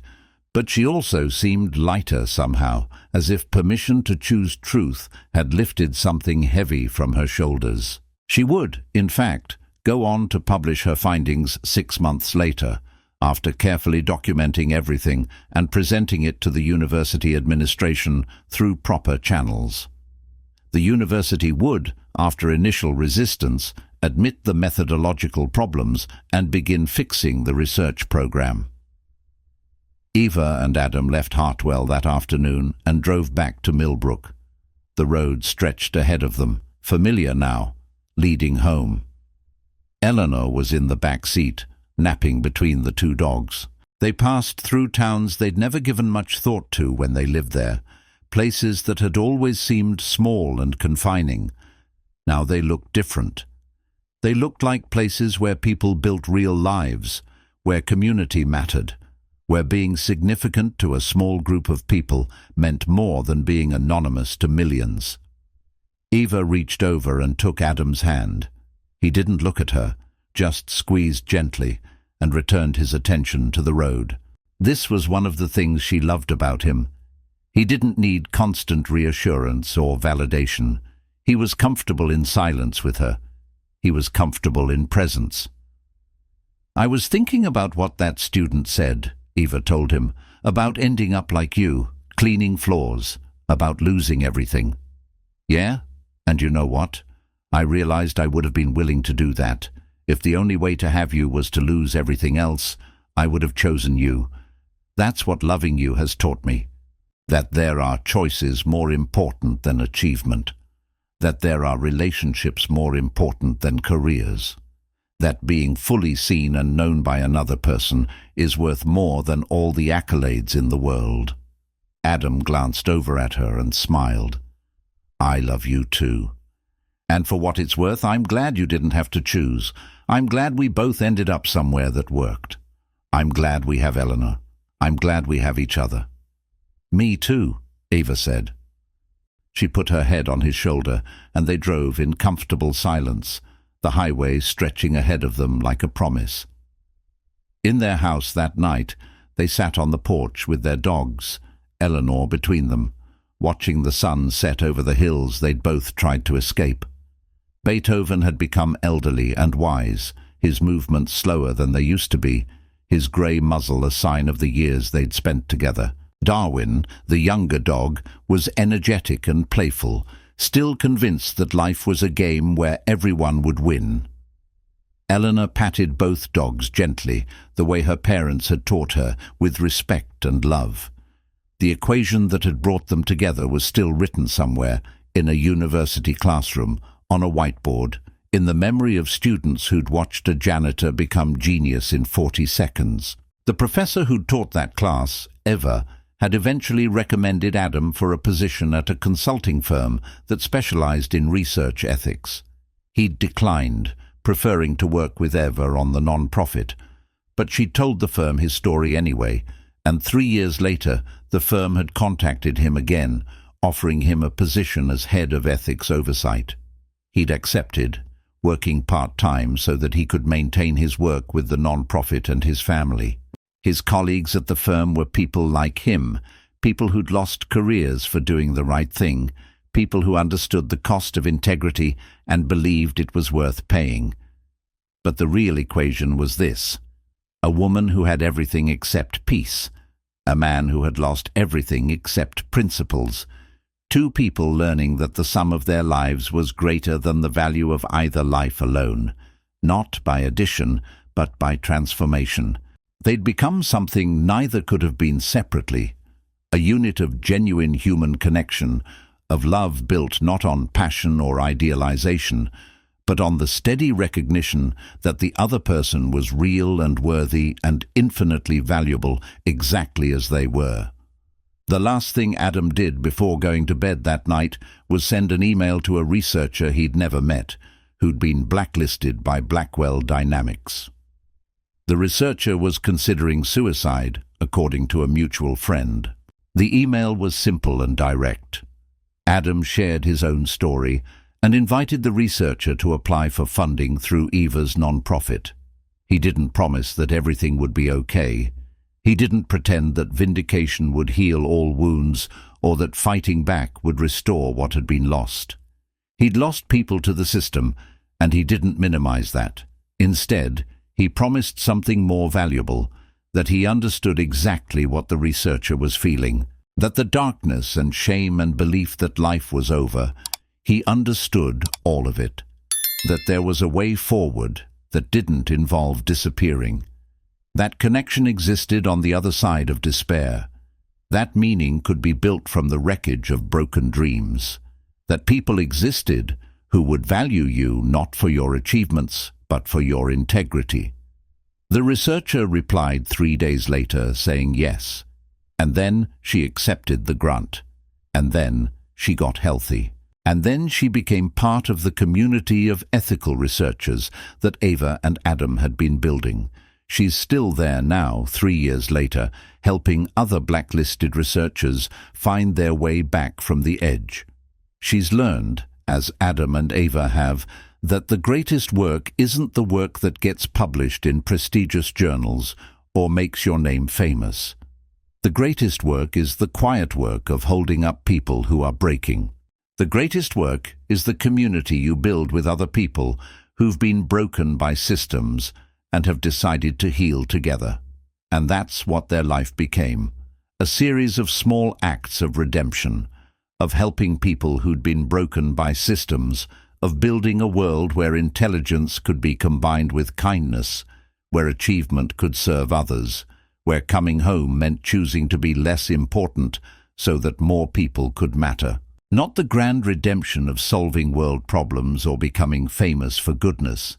but she also seemed lighter somehow, as if permission to choose truth had lifted something heavy from her shoulders. She would, in fact, go on to publish her findings 6 months later, after carefully documenting everything and presenting it to the university administration through proper channels. The university would, after initial resistance, admit the methodological problems and begin fixing the research program. Eva and Adam left Hartwell that afternoon and drove back to Millbrook. The road stretched ahead of them, familiar now, leading home. Eleanor was in the back seat, napping between the 2 dogs. They passed through towns they'd never given much thought to when they lived there, places that had always seemed small and confining. Now they looked different. They looked like places where people built real lives, where community mattered, where being significant to a small group of people meant more than being anonymous to millions. Eva reached over and took Adam's hand. He didn't look at her, just squeezed gently, and returned his attention to the road. This was one of the things she loved about him. He didn't need constant reassurance or validation. He was comfortable in silence with her. He was comfortable in presence. "I was thinking about what that student said," Eva told him, "about ending up like you, cleaning floors, about losing everything." "Yeah? And you know what? I realized I would have been willing to do that. If the only way to have you was to lose everything else, I would have chosen you. That's what loving you has taught me. That there are choices more important than achievement. That there are relationships more important than careers. That being fully seen and known by another person is worth more than all the accolades in the world." Adam glanced over at her and smiled. "I love you too. And for what it's worth, I'm glad you didn't have to choose. I'm glad we both ended up somewhere that worked. I'm glad we have Eleanor. I'm glad we have each other." "Me too," Eva said. She put her head on his shoulder, and they drove in comfortable silence, the highway stretching ahead of them like a promise. In their house that night, they sat on the porch with their dogs, Eleanor between them, watching the sun set over the hills they'd both tried to escape. Beethoven had become elderly and wise, his movements slower than they used to be, his grey muzzle a sign of the years they'd spent together. Darwin, the younger dog, was energetic and playful, still convinced that life was a game where everyone would win. Eleanor patted both dogs gently, the way her parents had taught her, with respect and love. The equation that had brought them together was still written somewhere, in a university classroom, on a whiteboard, in the memory of students who'd watched a janitor become genius in 40 seconds. The professor who'd taught that class, Eva, had eventually recommended Adam for a position at a consulting firm that specialized in research ethics. He'd declined, preferring to work with Eva on the non-profit, but she'd told the firm his story anyway, and 3 years later the firm had contacted him again, offering him a position as head of ethics oversight. He'd accepted, working part-time so that he could maintain his work with the non-profit and his family. His colleagues at the firm were people like him, people who'd lost careers for doing the right thing, people who understood the cost of integrity and believed it was worth paying. But the real equation was this: a woman who had everything except peace, a man who had lost everything except principles, 2 people learning that the sum of their lives was greater than the value of either life alone, not by addition, but by transformation. They'd become something neither could have been separately, a unit of genuine human connection, of love built not on passion or idealization, but on the steady recognition that the other person was real and worthy and infinitely valuable exactly as they were. The last thing Adam did before going to bed that night was send an email to a researcher he'd never met, who'd been blacklisted by Blackwell Dynamics. The researcher was considering suicide, according to a mutual friend. The email was simple and direct. Adam shared his own story and invited the researcher to apply for funding through Eva's non-profit. He didn't promise that everything would be okay. He didn't pretend that vindication would heal all wounds or that fighting back would restore what had been lost. He'd lost people to the system, and he didn't minimize that. Instead, he promised something more valuable, that he understood exactly what the researcher was feeling, that the darkness and shame and belief that life was over, he understood all of it, that there was a way forward that didn't involve disappearing. That connection existed on the other side of despair. That meaning could be built from the wreckage of broken dreams. That people existed who would value you not for your achievements, but for your integrity. The researcher replied 3 days later, saying yes. And then she accepted the grant. And then she got healthy. And then she became part of the community of ethical researchers that Eva and Adam had been building. She's still there now, 3 years later, helping other blacklisted researchers find their way back from the edge. She's learned, as Adam and Eva have, that the greatest work isn't the work that gets published in prestigious journals or makes your name famous. The greatest work is the quiet work of holding up people who are breaking. The greatest work is the community you build with other people who've been broken by systems and have decided to heal together. And that's what their life became, a series of small acts of redemption, of helping people who'd been broken by systems, of building a world where intelligence could be combined with kindness, where achievement could serve others, where coming home meant choosing to be less important so that more people could matter. Not the grand redemption of solving world problems or becoming famous for goodness,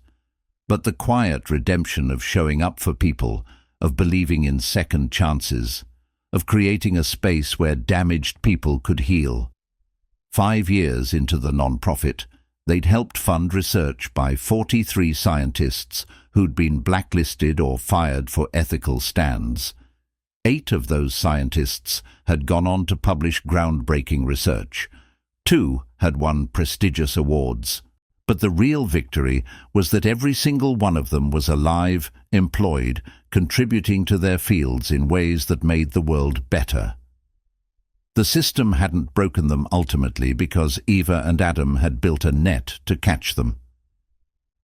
but the quiet redemption of showing up for people, of believing in second chances, of creating a space where damaged people could heal. 5 years into the non-profit, they'd helped fund research by 43 scientists who'd been blacklisted or fired for ethical stands. 8 of those scientists had gone on to publish groundbreaking research. 2 had won prestigious awards. But the real victory was that every single one of them was alive, employed, contributing to their fields in ways that made the world better. The system hadn't broken them ultimately because Eva and Adam had built a net to catch them.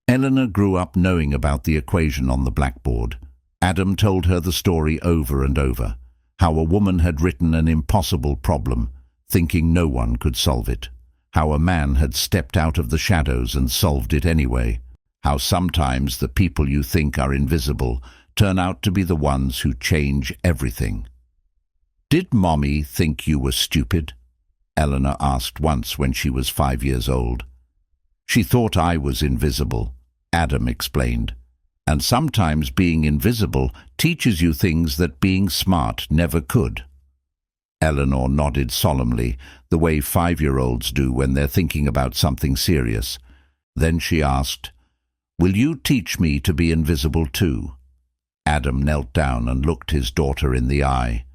Eleanor grew up knowing about the equation on the blackboard. Adam told her the story over and over, how a woman had written an impossible problem, thinking no one could solve it. How a man had stepped out of the shadows and solved it anyway. How sometimes the people you think are invisible turn out to be the ones who change everything. "Did Mommy think you were stupid?" Eleanor asked once when she was 5 years old. "She thought I was invisible," Adam explained. "And sometimes being invisible teaches you things that being smart never could." Eleanor nodded solemnly, the way 5-year-olds do when they're thinking about something serious. Then she asked, "Will you teach me to be invisible too?" Adam knelt down and looked his daughter in the eye.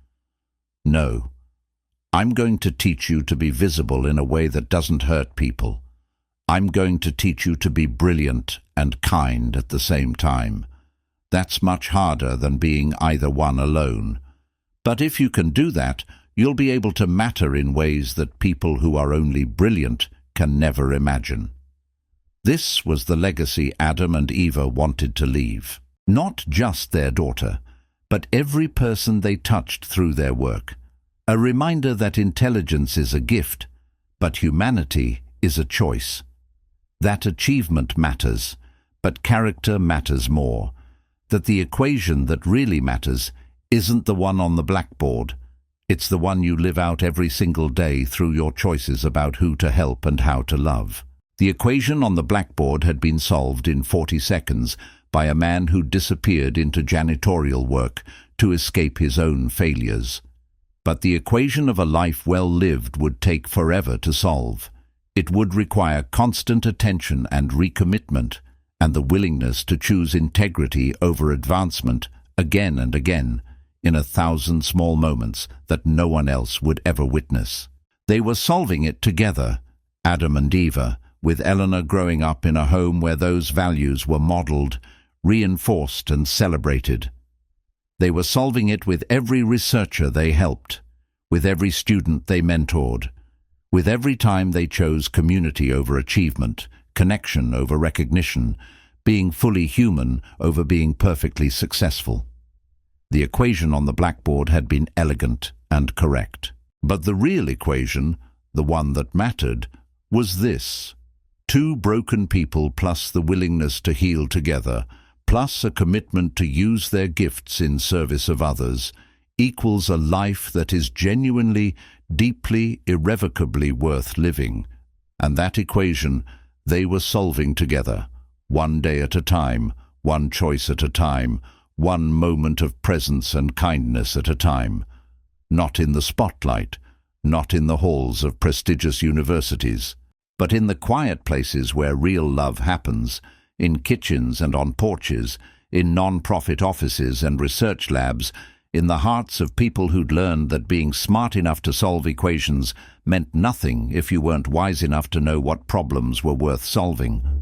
"No. I'm going to teach you to be visible in a way that doesn't hurt people. I'm going to teach you to be brilliant and kind at the same time. That's much harder than being either one alone. But if you can do that, you'll be able to matter in ways that people who are only brilliant can never imagine." This was the legacy Adam and Eva wanted to leave. Not just their daughter, but every person they touched through their work. A reminder that intelligence is a gift, but humanity is a choice. That achievement matters, but character matters more. That the equation that really matters isn't the one on the blackboard. It's the one you live out every single day through your choices about who to help and how to love. The equation on the blackboard had been solved in 40 seconds by a man who disappeared into janitorial work to escape his own failures. But the equation of a life well lived would take forever to solve. It would require constant attention and recommitment, and the willingness to choose integrity over advancement again and again, in 1,000 small moments that no one else would ever witness. They were solving it together, Adam and Eva, with Eleanor growing up in a home where those values were modeled, reinforced and celebrated. They were solving it with every researcher they helped, with every student they mentored, with every time they chose community over achievement, connection over recognition, being fully human over being perfectly successful. The equation on the blackboard had been elegant and correct. But the real equation, the one that mattered, was this: two broken people plus the willingness to heal together, plus a commitment to use their gifts in service of others, equals a life that is genuinely, deeply, irrevocably worth living. And that equation they were solving together, one day at a time, one choice at a time, one moment of presence and kindness at a time. Not in the spotlight, not in the halls of prestigious universities, but in the quiet places where real love happens, in kitchens and on porches, in non-profit offices and research labs, in the hearts of people who'd learned that being smart enough to solve equations meant nothing if you weren't wise enough to know what problems were worth solving.